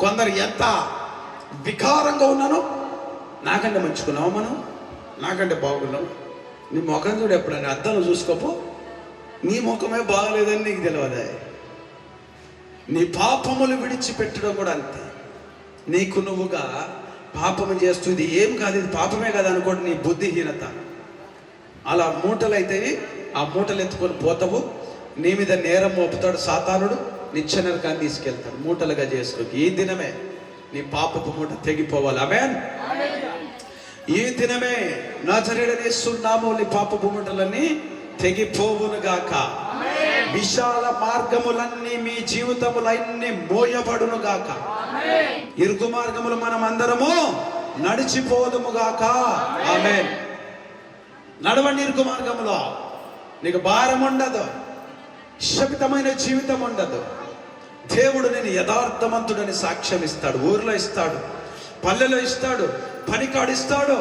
Speaker 1: కొందరు ఎంత వికారంగా ఉన్నాను, నాకంటే మంచుకున్నావు, మనం నాకంటే బాగున్నావు. నీ ముఖం చూడు, ఎప్పుడైనా అద్దంలో చూసుకోపో, నీ ముఖమే బాగలేదని నీకు తెలియదా. నీ పాపములు విడిచిపెట్టడం కూడా అంతే. నీకు నువ్వుగా పాపము చేస్తూ ఇది ఏం కాదు ఇది పాపమే కాదు అనుకోండి, నీ బుద్ధిహీనత. అలా మూటలు అయితే ఆ మూటలు ఎత్తుకొని పోతావు, నీ మీద నేరం మోపుతాడు సాతానుడు, నిత్య నరకాన్ని తీసుకెళ్తాడు. మూటలుగా చేసుకో. ఈ దినమే నీ పాపపు మూట తెగిపోవాలి. ఆమేన్. ఈ దినమే నజరేయుడైన యేసు నామములో నీ పాపపు మూటలన్నీ తెగిపోవునుగాక. విశాల మార్గములన్నీ మీ జీవితములన్నీ మోయబడునుగాక. ఇరుకు మార్గములు మనం అందరము నడిచిపోదుముగాక. ఆమేన్. నడవండి ఇరుకు మార్గములో, నీకు భారం ఉండదు, శపితమైన జీవితం ఉండదు. దేవుడు నేను యథార్థవంతుడని సాక్ష్యం ఇస్తాడు. ఊర్లో ఇస్తాడు, పల్లెలో ఇస్తాడు, పనికాడు ఇస్తాడు.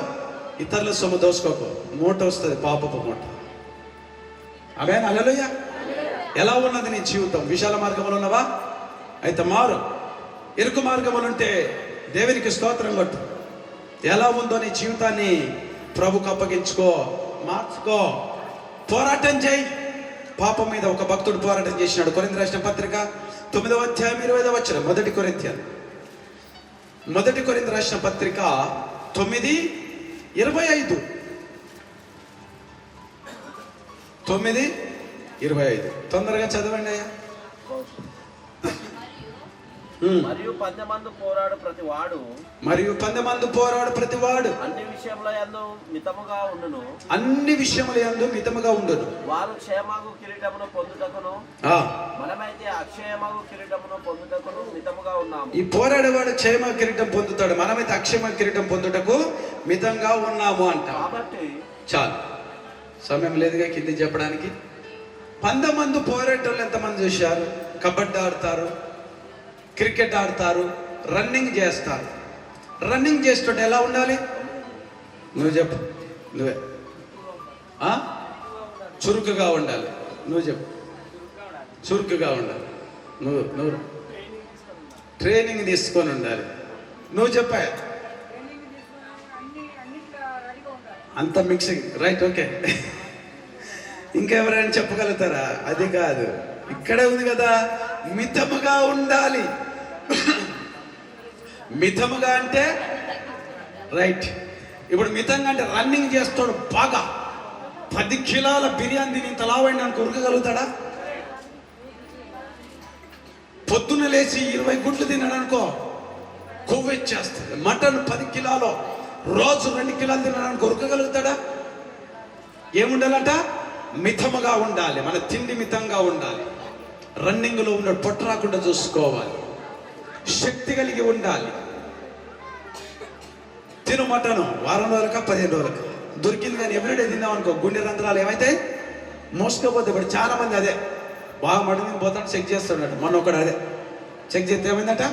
Speaker 1: ఇతరుల సొమ్ము దోసుకోకు, మూట వస్తుంది, పాపపు మూట. ఆమేన్. హల్లెలూయా. ఎలా ఉన్నది నీ జీవితం? విశాల మార్గములు ఉన్నవా? అయితే మారు. ఇరుకు మార్గములు ఉంటే దేవునికి స్తోత్రం కొట్టు. ఎలా ఉందో నీ జీవితాన్ని ప్రభుకు అప్పగించుకో, మార్చుకో, పోరాటం చేయి. పాపం మీద ఒక భక్తుడు పోరాటం చేసినాడు. కొరింథీ రాసిన పత్రిక 9వ అధ్యాయం 20వ వచనం. మొదటి కొరింథీ రాసిన పత్రిక 9:25. 9:25 తొందరగా చదవండి అయ్యా.
Speaker 2: మరియు 10 మంది పోరాడు
Speaker 1: ప్రతివాడు
Speaker 2: అన్ని విషయముల యందు
Speaker 1: మితముగా ఉండును.
Speaker 2: వారు క్షేమగు కిరీటమును పొందుటకును మనమైతే అక్షయమగు కిరీటమును పొందుటకును మితముగా ఉన్నాము.
Speaker 1: ఈ పోరాడేవాడు క్షేమ కిరీటం పొందుతాడు, మనమైతే అక్షయమ కిరీటం పొందుటకు మితంగా ఉన్నాము అంట.
Speaker 2: కాబట్టి
Speaker 1: చాలు, సమయం లేదుగా కింది చెప్పడానికి. 10 మంది పోరాటోళ్ళు ఎంతమంది చూశారు? కబడ్డీ ఆడతారు, క్రికెట్ ఆడతారు, రన్నింగ్ చేస్తారు. రన్నింగ్ చేస్తుంటే ఎలా ఉండాలి? నువ్వు చెప్పు, నువ్వే. చురుకుగా ఉండాలి. నువ్వు చెప్పు, చురుకుగా ఉండాలి. నువ్వు ట్రైనింగ్ తీసుకొని ఉండాలి. నువ్వు చెప్పా అంత మిక్సింగ్ రైట్, ఓకే. ఇంకెవరైనా చెప్పగలుగుతారా? అది కాదు, ఇక్కడే ఉంది కదా, మితముగా ఉండాలి. మితముగా అంటే రైట్. ఇప్పుడు మితంగా అంటే రన్నింగ్ చేస్తాడు బాగా, 10 కిలోల బిర్యానీ తిని ఇంత లావండి అని ఉరకగలుగుతాడా? పొద్దున్న లేచి 20 గుడ్లు తిన్నాడు అనుకో, కొవ్వెచ్చేస్తుంది. మటన్ 10 కిలోలు, రోజు 2 కిలోలు తినడానికి ఉరకగలుగుతాడా? ఏముండాలట? మితముగా ఉండాలి. మన తిండి మితంగా ఉండాలి. రన్నింగ్లో ఉన్నాడు, పొట్ట రాకుండా చూసుకోవాలి. శక్తి కలిగి ఉండాలి. తిను మటను వారం రోజులక 15 రోజులక దొరికింది, కానీ ఎవ్రీడే తిందాం అనుకో గుండె రంధ్రాలు ఏమైతాయి? మోసుకపోతే. ఇప్పుడు చాలా మంది అదే బాగా మటన్ పోతాడు, చెక్ చేస్తాడు. మొన్న ఒకడు అదే చెక్ చేస్తే ఏమైందట,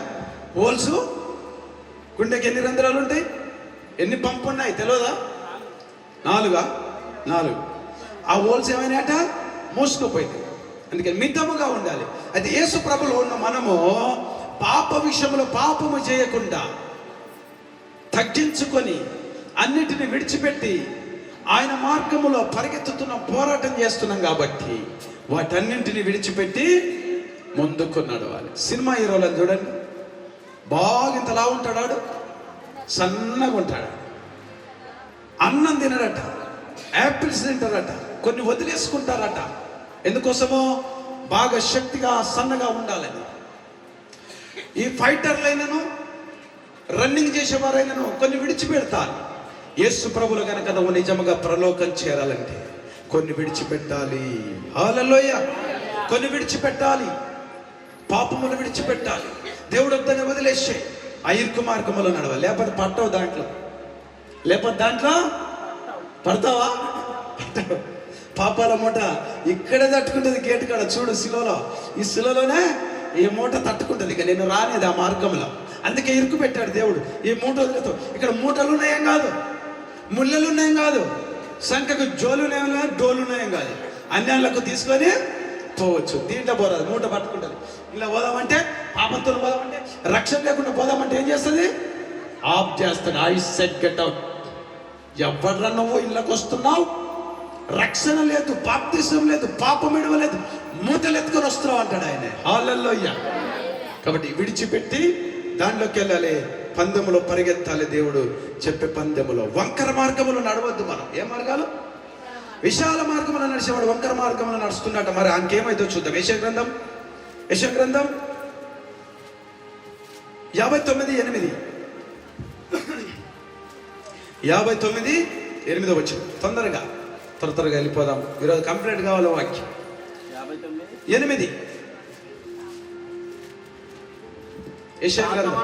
Speaker 1: హోల్స్ గుండెకి ఎన్ని రంధ్రాలు ఉంటాయి, ఎన్ని పంపు ఉన్నాయి తెలియదా? 4 ఆ హోల్స్ ఏమైనాయట, మోసుకుపోయింది. అందుకని మితముగా ఉండాలి. అది యేసు ప్రభులో ఉన్న మనము పాప విషయంలో పాపము చేయకుండా తగ్గించుకొని అన్నిటిని విడిచిపెట్టి ఆయన మార్గములో పరిగెత్తుతున్న పోరాటం చేస్తున్నాం కాబట్టి వాటన్నింటిని విడిచిపెట్టి ముందుకు నడవాలి. సినిమా హీరోలను చూడండి, బాగా ఇంతలా ఉంటాడు, సన్నగా ఉంటాడు, అన్నం తినడట, యాపిల్స్ తింటారట, కొన్ని వదిలేసుకుంటారట. ఎందుకోసమో బాగా శక్తిగా సన్నగా ఉండాలని. ఈ ఫైటర్లైనను రన్నింగ్ చేసేవారైనను కొన్ని విడిచిపెడతారు. యేసు ప్రభులు కనుక నువ్వు నిజముగా ప్రలోకం చేరాలంటే కొన్ని విడిచిపెట్టాలి. హల్లెలూయా. కొన్ని విడిచిపెట్టాలి, పాపములు విడిచిపెట్టాలి. దేవుడు వద్దని వదిలేసే ఆ ఇరుకు మార్గములో నడవాలి. లేకపోతే పట్టవు దాంట్లో, లేకపోతే దాంట్లో పడతావా? పాపాల మూట ఇక్కడే తట్టుకుంటుంది, గేటు కాడ చూడు శిలలో. ఈ శిలలోనే ఈ మూట తట్టుకుంటుంది. ఇక నేను రానేది ఆ మార్గంలో. అందుకే ఇరుకు పెట్టాడు దేవుడు. ఈ మూట వదిలేతో ఇక్కడ మూటలు ఉన్నాయేం కాదు, ముళ్ళలు ఉన్నాయేం కాదు, సంఖ్యకు జోలు ఉన్నాయేం కాదు, డోలు ఉన్నాయేం కాదు. అన్యాలకు తీసుకొని పోవచ్చు. దీంట్లో పోరాదు, మూట పట్టుకుంటుంది. ఇలా పోదామంటే పాపంతో పోదామంటే, రక్షణ లేకుండా పోదామంటే ఏం చేస్తుంది? ఆఫ్ చేస్తాడు. I said get out. ఎవడ్రా నువ్వు ఇళ్ళకి వస్తున్నావు, రక్షణ లేదు, బాప్తిసం లేదు, పాపం విడవలేదు, మూటలు ఎత్తుకొని వస్తున్నావు అంటాడు ఆయన. హల్లెలూయా. కాబట్టి విడిచిపెట్టి దాంట్లోకి వెళ్ళాలి, పందెములో పరిగెత్తాలి. దేవుడు చెప్పే పందెములో వంకర మార్గములో నడవద్దు. మనం ఏ మార్గాలు? విశాల మార్గములో నడిచేవాడు వంకర మార్గంలో నడుస్తున్నట్ట. మరి అంకేమైతే చూద్దాం. యెషయా గ్రంథం 59:8. 59:8 వచ్చిన తొందరగా త్వరగా వెళ్ళిపోదాం. ఈరోజు కంప్లీట్ కావాలి వాక్యం. 59:8 యెషయా గ్రంథం.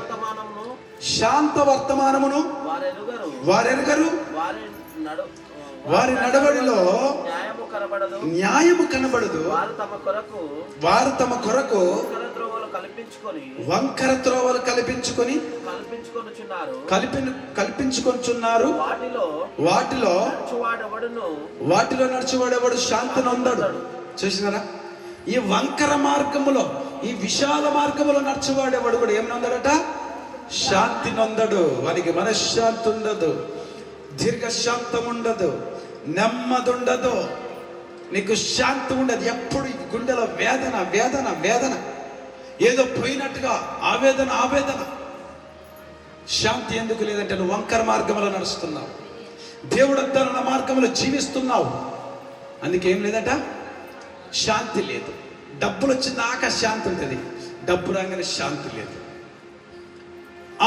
Speaker 1: శాంత వర్తమానమును వారెరుగరు, వారి నడవడిలో న్యాయము కనబడదు. వారు తమ కొరకు వంకర త్రోవలు కల్పించుకొనుచున్నారు. వాటిలో నడుచువాడెవడు శాంతి నొందడు. చూసినారా? ఈ వంకర మార్గములో, ఈ విశాల మార్గములో నడుచువాడేవాడు కూడా ఏం నొందడట? శాంతి నొందడు. వానికి మనశ్శాంతి ఉండదు, దీర్ఘశాంతం ఉండదు, నెమ్మది ఉండదు, నీకు శాంతి ఉండదు. ఎప్పుడు గుండెలో వేదన వేదన వేదన, ఏదో పోయినట్టుగా ఆవేదన. శాంతి ఎందుకు లేదంటే నువ్వు వంకర మార్గంలో నడుస్తున్నావు, దేవుడు వద్దన్న మార్గంలో జీవిస్తున్నావు. అందుకేం లేదట, శాంతి లేదు. డబ్బులు వచ్చిందాక శాంతి ఉంటుంది, డబ్బు రాగానే శాంతి లేదు.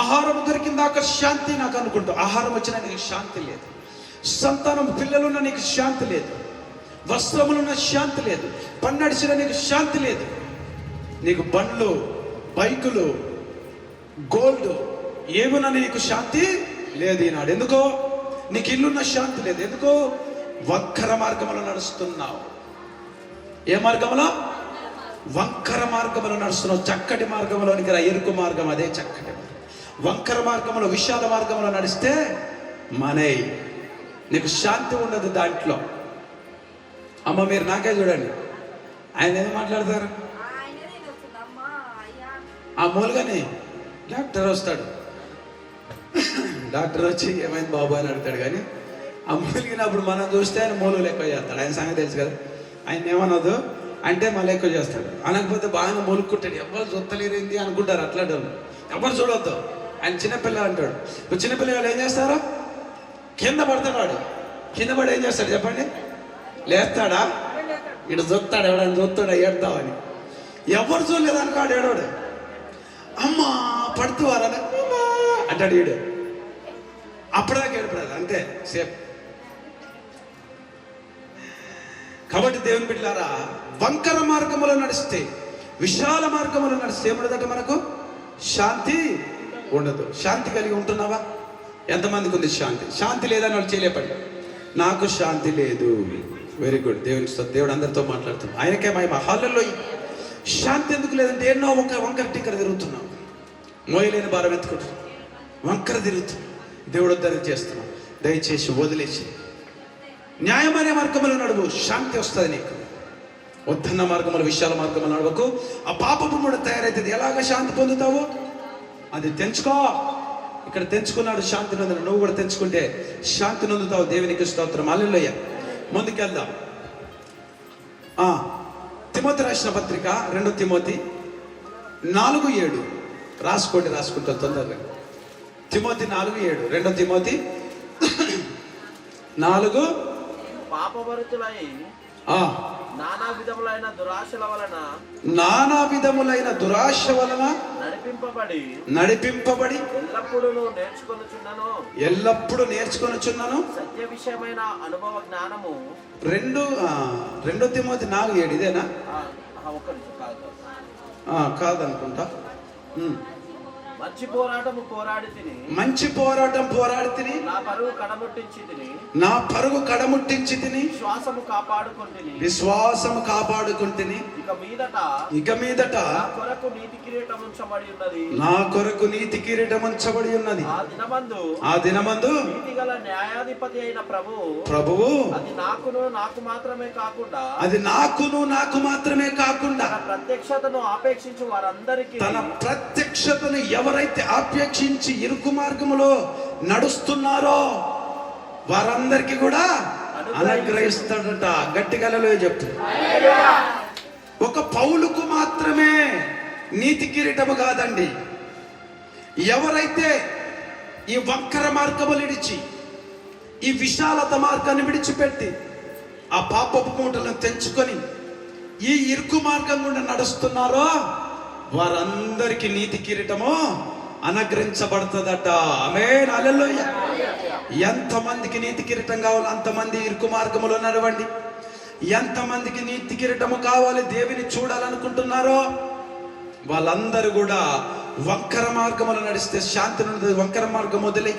Speaker 1: ఆహారం దొరికిందాక శాంతి నాకు అనుకుంటావు, ఆహారం వచ్చినా నీకు శాంతి లేదు. సంతానం పిల్లలున్న నీకు శాంతి లేదు, వస్త్రములున్న శాంతి లేదు, పన్నడిచిన నీకు శాంతి లేదు. నీకు బండ్లు, బైకులు, గోల్డ్ ఏమున్నా నీకు శాంతి లేదు ఈనాడు. ఎందుకో? నీకు ఇల్లున్న శాంతి లేదు. ఎందుకో? వంకర మార్గంలో నడుస్తున్నావు. ఏ మార్గంలో? వంకర మార్గంలో నడుస్తున్నావు. చక్కటి మార్గంలోనికి రా. ఇరుకు మార్గం అదే చక్కటి మార్గం. వంకర మార్గంలో, విశాల మార్గంలో నడిస్తే మనే నీకు శాంతి ఉండదు దాంట్లో. అమ్మ మీరు నాకే చూడండి, ఆయన ఏదో మాట్లాడతారు ఆ మూలుగానే డాక్టర్ వస్తాడు, డాక్టర్ వచ్చి ఏమైంది బాబు అని అడుగుతాడు. కానీ ఆ మూలిగినప్పుడు మనం చూస్తే ఆయన మూలుగులు ఎక్కువ చేస్తాడు. ఆయన సంగతి తెలుసు కదా, ఆయన ఏమనదు అంటే మళ్ళీ ఎక్కువ చేస్తాడు. అనకపోతే బాగా మూలుక్కుంటాడు. ఎవరు చూస్తలేరింది అనుకుంటారు అట్లా డబ్బు, ఎవరు చూడొద్దు. ఆయన చిన్నపిల్ల అంటాడు. ఇప్పుడు చిన్నపిల్లలు ఏం చేస్తారు? కింద పడతాడు. వాడు కింద పడి ఏం చేస్తాడు చెప్పండి? లేస్తాడా? ఇటు చూస్తాడు, ఎవడని చూస్తాడా ఏడతావని. ఎవరు చూడలేదు అనుకోడు ఏడోడు. అమ్మ పడుతూ వారా అంటాడు ఈడు. అప్పటిదాకా ఏడుపడాలి అంతే సేఫ్. కాబట్టి దేవుని బిడ్డలారా, వంకర మార్గములో నడిస్తే, విశాల మార్గములో నడిస్తే ఏముండదట మనకు? శాంతి ఉండదు. శాంతి కలిగి ఉంటున్నావా? ఎంతమందికి ఉంది శాంతి? శాంతి లేదని వాళ్ళు చేయలేపండి. నాకు శాంతి లేదు. Very good. దేవుడు అందరితో మాట్లాడుతున్నాం. ఆయనకే మహిమ. హల్లెలూయా. శాంతి ఎందుకు లేదంటే ఎన్నో వంకర టిక్కర తిరుగుతున్నాం, మోయలేని భారం ఎత్తుకుంటున్నాం, వంకర తిరుగుతున్నాం. దేవుడు వద్దని చేస్తున్నాం. దయచేసి వదిలేసి న్యాయమైన మార్గంలో నడువు, శాంతి వస్తుంది నీకు. వద్దన్న మార్గములు, విశాల మార్గములు నడవకు. ఆ పాపపు కూడా తయారైతుంది. ఎలాగ శాంతి పొందుతావు? అది తెంచుకో. ఇక్కడ తెంచుకున్నాడు శాంతి నొందను. నువ్వు కూడా తెంచుకుంటే శాంతి నొందుతావు. దేవునికి స్తోత్రం. హల్లెలూయా. ముందుకెళ్దాం. తిమోతి రాసిన పత్రిక 2 తిమోతి 4:7 రాసుకుంటా తొందరగా. Timothy 4:7, 2 Timothy 4.
Speaker 2: పాపభరితులై నానా విధములైన దురాశ వలన నడిపింపబడి ఎల్లప్పుడూ నేర్చుకొనుచున్నాను సత్య విషయమైన అనుభవ జ్ఞానము. 2 తిమోతి 4:7 ఇదేనా? కాదనుకుంటా. మంచి పోరాటం పోరాడి తిని నా పరుగు కడముట్టించి తిని విశ్వాసము కాపాడుకుంటుని. ఇక మీదట నా కొరకు నీతి కిరీటం ఉంచబడి ఉన్నది. ఆ దినమందు న్యాయాధిపతి అయిన ప్రభువు అది నాకును నాకు మాత్రమే కాకుండా తన ప్రత్యక్షతను ఎవరైతే ఆపేక్షించి ఇరుకు మార్గములో నడుస్తున్నారో వారందరికీ కూడా అనుగ్రహిస్తాడట. గట్టిగా హల్లెలూయా చెప్పు. ఒక పౌలుకు మాత్రమే నీతి కిరీటము కాదండి. ఎవరైతే ఈ వంకర మార్గములు విడిచి, ఈ విశాలత మార్గాన్ని విడిచిపెట్టి, ఆ పాపపు మూటలను తెంచుకొని ఈ ఇరుకు మార్గం గుండా నడుస్తున్నారో వారందరికీ నీతి కిరీటము అనుగ్రహించబడుతుందట. ఆమేన్. హల్లెలూయా. ఎంతమందికి నీతి కిరీటం కావాలో అంతమంది ఇరుకు మార్గములో నడవండి. ఎంతమందికి నీతి కిరీటము కావాలి, దేవుని చూడాలనుకుంటున్నారో వాళ్ళందరూ కూడా వంకర మార్గములో నడిస్తే శాంతి నుండి వంకర మార్గం వదిలే,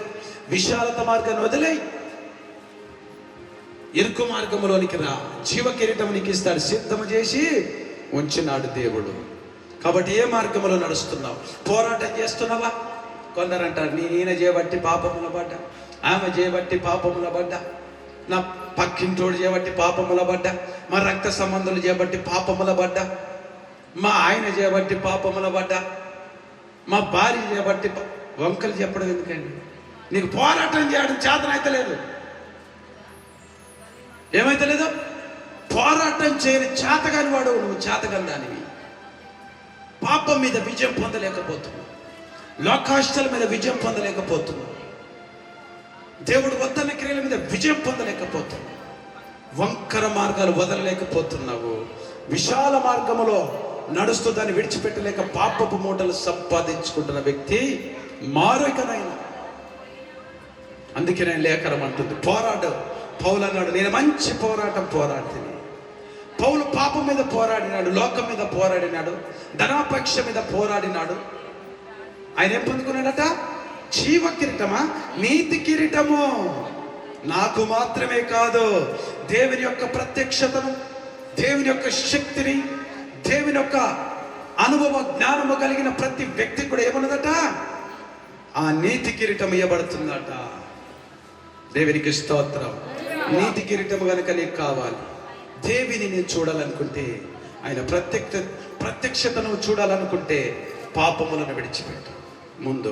Speaker 2: విశాలత మార్గాన్ని వదిలే, ఇరుకు మార్గములోనికి రా. జీవ కిరీటం నీకు ఇస్తాడు, సిద్ధము చేసి ఉంచినాడు దేవుడు. కాబట్టి ఏ మార్గంలో నడుస్తున్నావు? పోరాటం చేస్తున్నావా? కొందరు అంటారు, ఈయన చేయబట్టి పాపముల పడ్డా, ఆమె చేయబట్టి పాపముల పడ్డా, నా పక్కింటోడు చేయబట్టి పాపముల పడ్డా, మా రక్త సంబంధులు చేయబట్టి పాపముల పడ్డా, మా ఆయన చేయబట్టి పాపముల పడ్డా, మా భార్య చేయబట్టి. వంకలు చెప్పడం ఎందుకండి? నీకు పోరాటం చేయడం చేతనైతే లేదు. ఏమైతే లేదు? పోరాటం చేయని చేతగాని వాడు నువ్వు. చేతగాని దానివి. పాపం మీద విజయం పొందలేకపోతున్నావు, లోకాష్టల మీద విజయం పొందలేకపోతున్నావు, దేవుడు వద్దన్న క్రియల మీద విజయం పొందలేకపోతున్నావు, వంకర మార్గాలు వదలలేకపోతున్నావు, విశాల మార్గములో నడుస్తూ దాన్ని విడిచిపెట్టలేక పాపపు మూటలు సంపాదించుకుంటున్న వ్యక్తి మారుకనైనా. అందుకే నేను లేఖనం అంటుంది, పోరాడు. పౌలు అన్నాడు, నేను మంచి పోరాటం పోరాడుతుంది. పౌలు పాపం మీద పోరాడినాడు, లోకం మీద పోరాడినాడు, ధనాపేక్ష మీద పోరాడినాడు. ఆయన ఏం పొందుకున్నాడట? జీవ కిరీటమా, నీతి కిరీటము. నాకు మాత్రమే కాదు, దేవుని యొక్క ప్రత్యక్షతను, దేవుని యొక్క శక్తిని, దేవుని యొక్క అనుభవ జ్ఞానము కలిగిన ప్రతి వ్యక్తి కూడా ఏమన్నదట? ఆ నీతి కిరీటం ఇవ్వబడుతుందట. దేవునికి స్తోత్రం. నీతి కిరీటం కనుక నీకు కావాలి, దేవిని నేను చూడాలనుకుంటే, ఆయన ప్రత్యక్షతను చూడాలనుకుంటే పాపములను విడిచిపెట్టు, ముందు.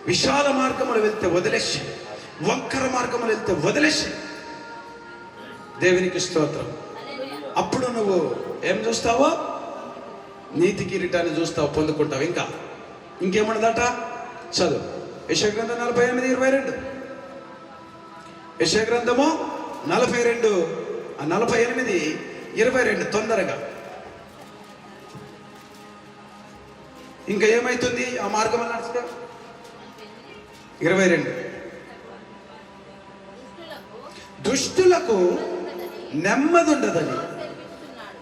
Speaker 2: విశాల మార్గములు వెళ్తే వదిలేసి, వంకర మార్గములు వెళ్తే వదిలేసి. దేవునికి స్తోత్రం. అప్పుడు నువ్వు ఏం చూస్తావో? నీతి కిరీటాన్ని చూస్తావు, పొందుకుంటావు. ఇంకేమన్నదట? చదువు. యెషయా గ్రంథం 48:22. యెషయా గ్రంథము 48:22 తొందరగా. ఇంకా ఏమైతుంది ఆ మార్గం నడుచుకో? 22. దుష్టులకు నెమ్మది ఉండదని.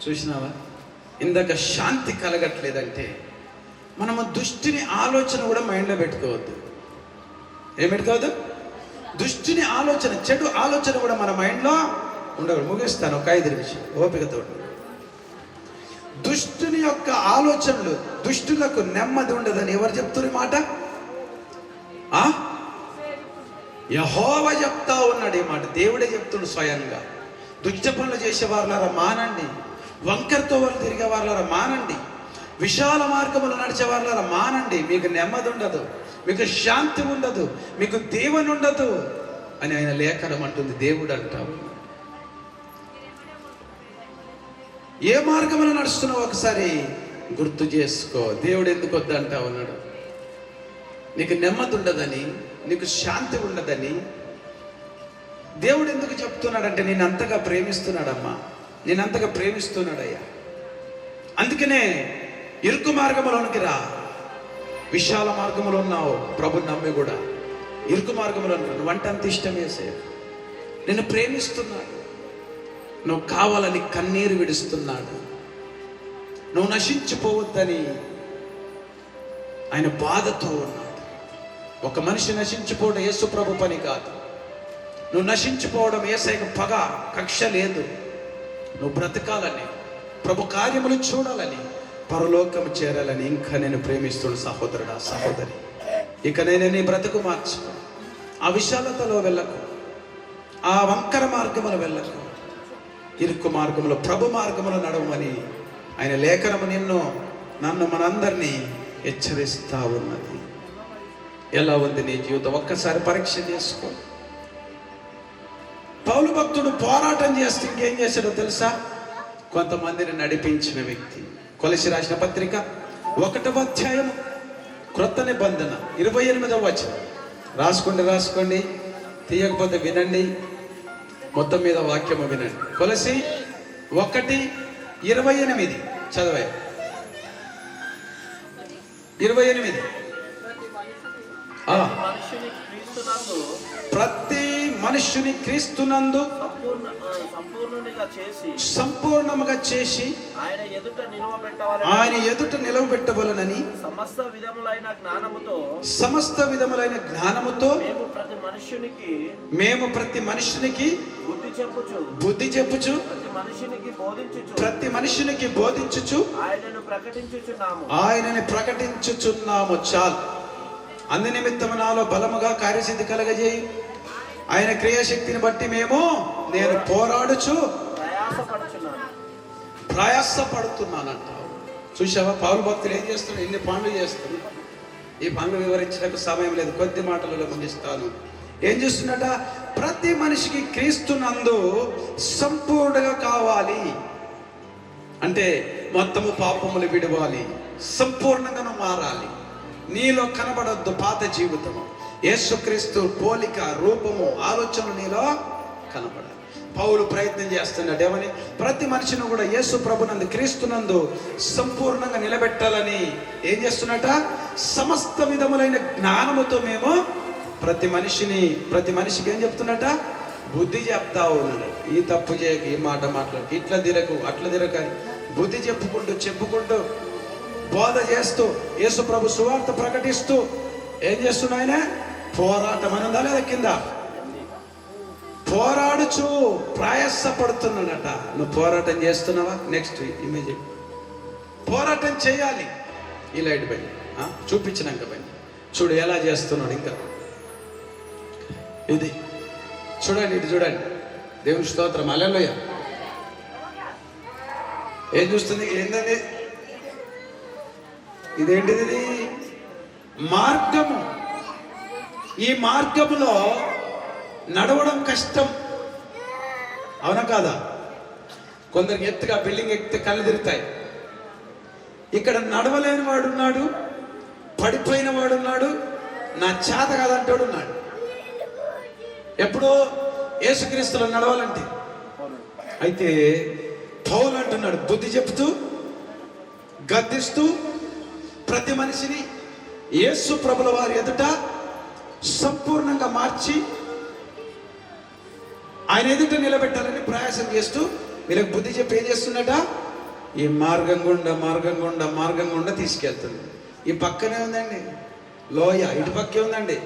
Speaker 2: చూసినావా? ఇందాక శాంతి కలగట్లేదంటే మనము దుష్టిని ఆలోచన కూడా మైండ్లో పెట్టుకోవద్దు. ఏం పెట్టుకోవద్దు? దుష్టిని ఆలోచన, చెడు ఆలోచన కూడా మన మైండ్లో ఉండకూడదు. ముగిస్తాను, ఒక 5 నిమిషాలు ఓపికతో. దుష్టుని యొక్క ఆలోచనలు, దుష్టులకు నెమ్మది ఉండదని ఎవరు చెప్తున్న మాట? యెహోవా చెప్తా ఉన్నాడు ఈ మాట. దేవుడే చెప్తున్నాడు స్వయంగా. దుష్ట పనులు చేసే వాళ్ళారా మానండి, వంకరతో వాళ్ళు తిరిగే వాళ్ళారా మానండి, విశాల మార్గములు నడిచే వాళ్ళారా మానండి. మీకు నెమ్మది ఉండదు, మీకు శాంతి ఉండదు, మీకు దేవుని ఉండదు అని ఆయన లేఖనం అంటుంది. దేవుడు అంటావు. ఏ మార్గములు నడుస్తున్నావు ఒకసారి గుర్తు చేసుకో. దేవుడు ఎందుకు వద్దంటా ఉన్నాడు? నీకు నెమ్మది ఉండదని, నీకు శాంతి ఉండదని. దేవుడు ఎందుకు చెప్తున్నాడంటే నేను అంతగా ప్రేమిస్తున్నాడమ్మా, నేను అంతగా ప్రేమిస్తున్నాడయ్యా. అందుకనే ఇరుకు మార్గంలోనికి రా. విశాల మార్గంలో ఉన్నావు, ప్రభుని నమ్మి కూడా ఇరుకు మార్గంలో ఉన్నావు. వంట అంత ఇష్టం వేసే, నిన్ను ప్రేమిస్తున్నాడు. నువ్వు కావాలని కన్నీరు విడుస్తున్నాడు. నువ్వు నశించిపోవద్దని ఆయన బాధతో ఉన్నాడు. ఒక మనిషి నశించిపోవడం యేసు ప్రభు పని కాదు. నువ్వు నశించిపోవడం యేసయ్యకు పగ, కక్ష లేదు. నువ్వు బ్రతకాలని, ప్రభు కార్యములు చూడాలని, పరలోకం చేరాలని ఇంకా నేను ప్రేమిస్తున్న సహోదరుడా, సహోదరి, ఇక నేను నీ బ్రతుకు మార్చుకో. ఆ విశాలతలో వెళ్ళకు, ఆ వంకర మార్గములో వెళ్ళకు, ఇరుకు మార్గంలో, ప్రభు మార్గంలో నడవమని ఆయన లేఖనము నన్ను మనందరినీ హెచ్చరిస్తా ఉన్నది. ఎలా ఉంది నీ జీవితం? ఒక్కసారి పరీక్ష చేసుకో. పౌలు భక్తుడు పోరాటం చేస్తే ఇంకేం చేశాడో తెలుసా? కొంతమందిని నడిపించిన వ్యక్తి. కొలసి రాసిన పత్రిక 1వ అధ్యాయం క్రొత్త నిబంధన 28వ వచనం. రాసుకోండి, తీయకపోతే వినండి. మొత్తం మీద వాక్యము వినండి. కొలసి 1:28 చదవే. 28. ప్రతి మనుష్యుని క్రీస్తునందు సంపూర్ణముగా చేసి ఆయన ఎదుట నిలవబెట్టవలనని సమస్త విధములైన జ్ఞానముతో మేము ప్రతి మనుష్యునికి బుద్ధి చెప్పుచు ప్రతి మనుషునికి బోధించుచు ఆయనని ప్రకటించుచున్నాము. చాలు. అందు నిమిత్తము నాలో బలముగా కార్యసిద్ధి కలగజేయి. ఆయన క్రియాశక్తిని బట్టి నేను పోరాడుచు ప్రయాసపడుతున్నానంటావు. చూసావా? పౌలు భక్తులు ఏం చేస్తున్నారు? ఎన్ని పనులు చేస్తున్నారు. ఈ పనులు వివరించడానికి సమయం లేదు, కొద్ది మాటలలో ముగిస్తాను. ఏం చేస్తున్నట? ప్రతి మనిషికి క్రీస్తునందు సంపూర్ణంగా కావాలి అంటే మొత్తము పాపములు విడవాలి, సంపూర్ణంగా మారాలి. నీలో కనబడొద్దు పాత జీవితము. యేసుక్రీస్తు పోలిక, రూపము, ఆలోచనలు నీలో కనబడాలి. పౌలు ప్రయత్నం చేస్తున్నాడు ఏమని? ప్రతి మనిషిని కూడా యేసు ప్రభునందు, క్రీస్తునందు సంపూర్ణంగా నిలబెట్టాలని. ఏం చేస్తున్నట? సమస్త విధములైన జ్ఞానముతో మేము ప్రతి మనిషికి ఏం చెప్తున్నట? బుద్ధి చెప్తా ఉన్నాడు. ఈ తప్పు చేయకు, ఈ మాట మాట్లాడు, ఇట్లా తిరగకు, అట్లా తిరగని బుద్ధి చెప్పుకుంటూ బోధ చేస్తూ యేసు ప్రభు సువార్త ప్రకటిస్తూ ఏం చేస్తున్నా? ఆయన పోరాటం అని ఉందా లేదా? కింద పోరాడుచు ప్రయాసపడుతున్నాడట. నువ్వు పోరాటం చేస్తున్నావా? Next image. పోరాటం చేయాలి. ఈ లైట్ పైన చూపించినాక పైన చూడు ఎలా చేస్తున్నాడు. ఇంకా ఇది చూడండి, ఇటు చూడండి. దేవుని స్తోత్రం. హల్లెలూయా. ఏం చూస్తుంది? ఏంటది? ఇదేంటిది? మార్గము. ఈ మార్గములో నడవడం కష్టం, అవునా కాదా? కొందరికి ఎత్తుగా బిల్డింగ్ ఎక్కితే కళ్ళు తిరుగుతాయి. ఇక్కడ నడవలేని వాడు ఉన్నాడు, పడిపోయిన వాడు ఉన్నాడు, నా చేత కాదంటాడు ఉన్నాడు. ఎప్పుడో యేసుక్రీస్తులో నడవాలంటే. అయితే పౌలు అంటున్నాడు, బుద్ధి చెప్తూ గద్దిస్తూ ప్రతి మనిషిని యేసు ప్రభుల వారి ఎదుట సంపూర్ణంగా మార్చి ఆయన ఎదుట నిలబెట్టాలని ప్రయాసం చేస్తూ వీళ్ళకి బుద్ధి చెప్పి ఏం చేస్తున్నట, ఈ మార్గం గుండా తీసుకెళ్తుంది. ఈ పక్కనే ఉందండి లోయ, ఇటు పక్కే ఉందండి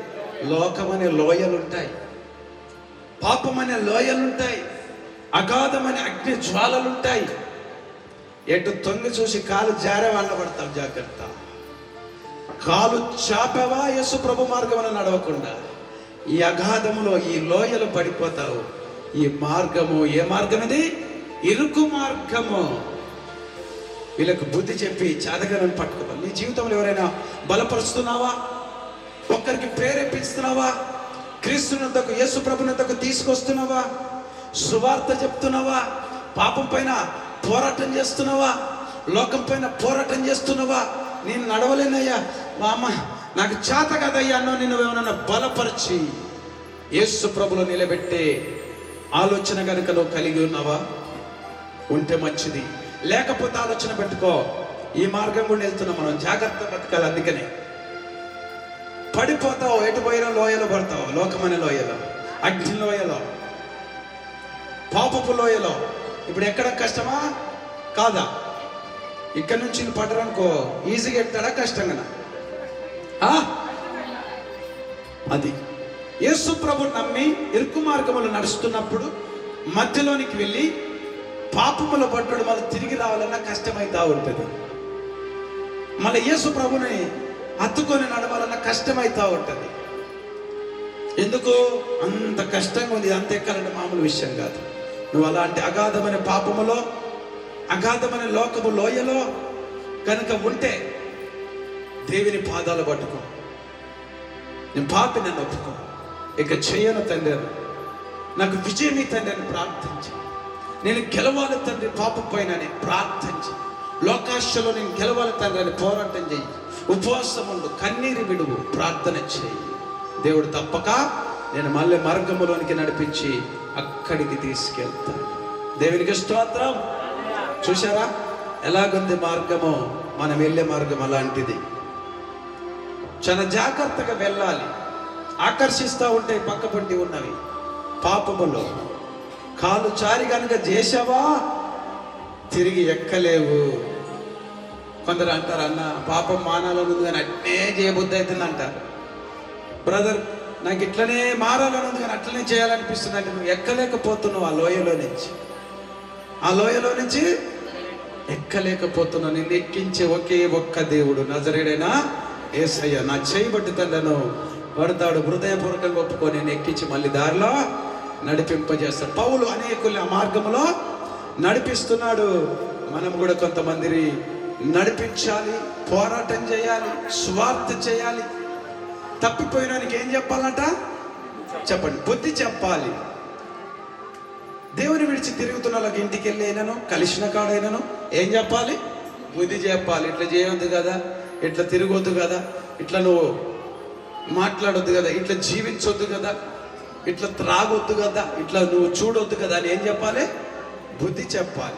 Speaker 2: లోకం అనే లోయలు ఉంటాయి, పాపం అనే లోయలు ఉంటాయి, అగాధమనే అగ్ని జ్వాలలు ఉంటాయి. ఎటు తొంగి చూసి కాలు జారే వాళ్ళ పడతావు, జాగ్రత్త. కాలు చాపవా యేసు ప్రభు మార్గమున నడవకుండా ఈ అగాధములో ఈ లోయలు పడిపోతావు. ఈ మార్గము ఏ మార్గం ఇది? ఇరుకు మార్గము. వీళ్ళకు బుద్ధి చెప్పి చాదగలను పట్టుకోవాలి. నీ జీవితంలో ఎవరైనా బలపరుస్తున్నావా? ఒక్కరికి ప్రేరేపిస్తున్నావా? క్రీస్తునంతకు యేసు ప్రభునంతకు తీసుకొస్తున్నావా? సువార్త చెప్తున్నావా? పాపం పైన పోరాటం చేస్తున్నావా? లోకం పైన పోరాటం చేస్తున్నావా? నేను నడవలేనయ్యా, మా అమ్మ నాకు చేత కదయ్యా అన్నో నిన్ను ఏమన్నా బలపరిచి యేసు ప్రభులో నిలబెట్టే ఆలోచన కనుక నువ్వు కలిగి ఉన్నావా? ఉంటే మంచిది, లేకపోతే ఆలోచన పెట్టుకో. ఈ మార్గం కూడా వెళ్తున్నాం మనం, జాగ్రత్త బతకాలి. అందుకనే పడిపోతావు, ఎటు పోయినా లోయలో పడతావు. లోకమనే లోయలో, అగ్ని లోయలో, పాపపు లోయలో. ఇప్పుడు ఎక్కడ కష్టమా కాదా? ఇక్కడ నుంచి పడరనుకో, ఈజీగా ఎత్తాడా కష్టంగా? అది యేసు ప్రభు నమ్మి ఇరుకు మార్గములు నడుస్తున్నప్పుడు మధ్యలోనికి వెళ్ళి పాపముల పడ్డాడు, మళ్ళీ తిరిగి రావాలన్నా కష్టమైతా ఉంటుంది. మళ్ళీ యేసు ప్రభుని హత్తుకొని నడవాలన్నా కష్టమైతా ఉంటుంది. ఎందుకు అంత కష్టంగా ఉంది? అంత ఎక్కాలంటే మామూలు విషయం కాదు. నువ్వు అలాంటి అగాధమైన పాపములో, అగాధమైన లోకము లోయలో కనుక ఉంటే దేవుని పాదాలు పట్టుకో. నేను పాపి, నన్ను ఒప్పుకో, ఇక చేయను తండ్రి, నాకు విజయమి తండ్రి అని ప్రార్థించి, నేను గెలవాలి తండ్రి పాపం పైన అని ప్రార్థించి, లోకాశలో నేను గెలవాలి తండ్రి అని పోరాటం చేయి. ఉపవాసం ఉండు, కన్నీరు విడువు, ప్రార్థన చేయి. దేవుడు తప్పక నేను మళ్ళీ మార్గములోనికి నడిపించి అక్కడికి తీసుకెళ్తాను. దేవునికి స్తోత్రం. చూసారా ఎలాగుంది మార్గము? మనం వెళ్ళే మార్గం అలాంటిది. చాలా జాగ్రత్తగా వెళ్ళాలి. ఆకర్షిస్తూ ఉంటాయి పక్కపంటి ఉన్నవి. పాపములో కాలు చారి కనుక చేసావా తిరిగి ఎక్కలేవు. కొందరు అంటారు, అన్న పాపం మానాలని ఉంది కానీ అట్నే చేయబుద్ధి అవుతుంది అంటారు. బ్రదర్, నాకు ఇట్లనే మారాలని ఉంది కానీ అట్లనే చేయాలనిపిస్తుంది అంటే నువ్వు ఎక్కలేకపోతున్నావు. ఆ లోయలో నుంచి ఎక్కలేకపోతున్నావు. నిన్ను ఎక్కించే ఒకే ఒక్క దేవుడు, నజరేయుడైన యేసయ్య. నా చేయబట్టి తండ్రిను పడతాడు, హృదయపూర్వకంగా ఒప్పుకొని నేను ఎక్కించి మళ్ళీ దారిలో నడిపింపజేస్తాడు. పౌలు అనేకులు ఆ మార్గంలో నడిపిస్తున్నాడు. మనం కూడా కొంతమందిని నడిపించాలి, పోరాటం చేయాలి, స్వార్థ చేయాలి. తప్పిపోయినానికి ఏం చెప్పాలంట? చెప్పండి, బుద్ధి చెప్పాలి. దేవుని విడిచి తిరుగుతున్న వాళ్ళకి ఇంటికి వెళ్ళి అయినను, కలిసిన కాడైనను ఏం చెప్పాలి? బుద్ధి చెప్పాలి. ఇట్లా చేయొద్దు కదా, ఇట్లా తిరగొద్దు కదా, ఇట్లా నువ్వు మాట్లాడొద్దు కదా, ఇట్లా జీవించొద్దు కదా, ఇట్లా త్రాగొద్దు కదా, ఇట్లా నువ్వు చూడొద్దు కదా అని ఏం చెప్పాలి? బుద్ధి చెప్పాలి.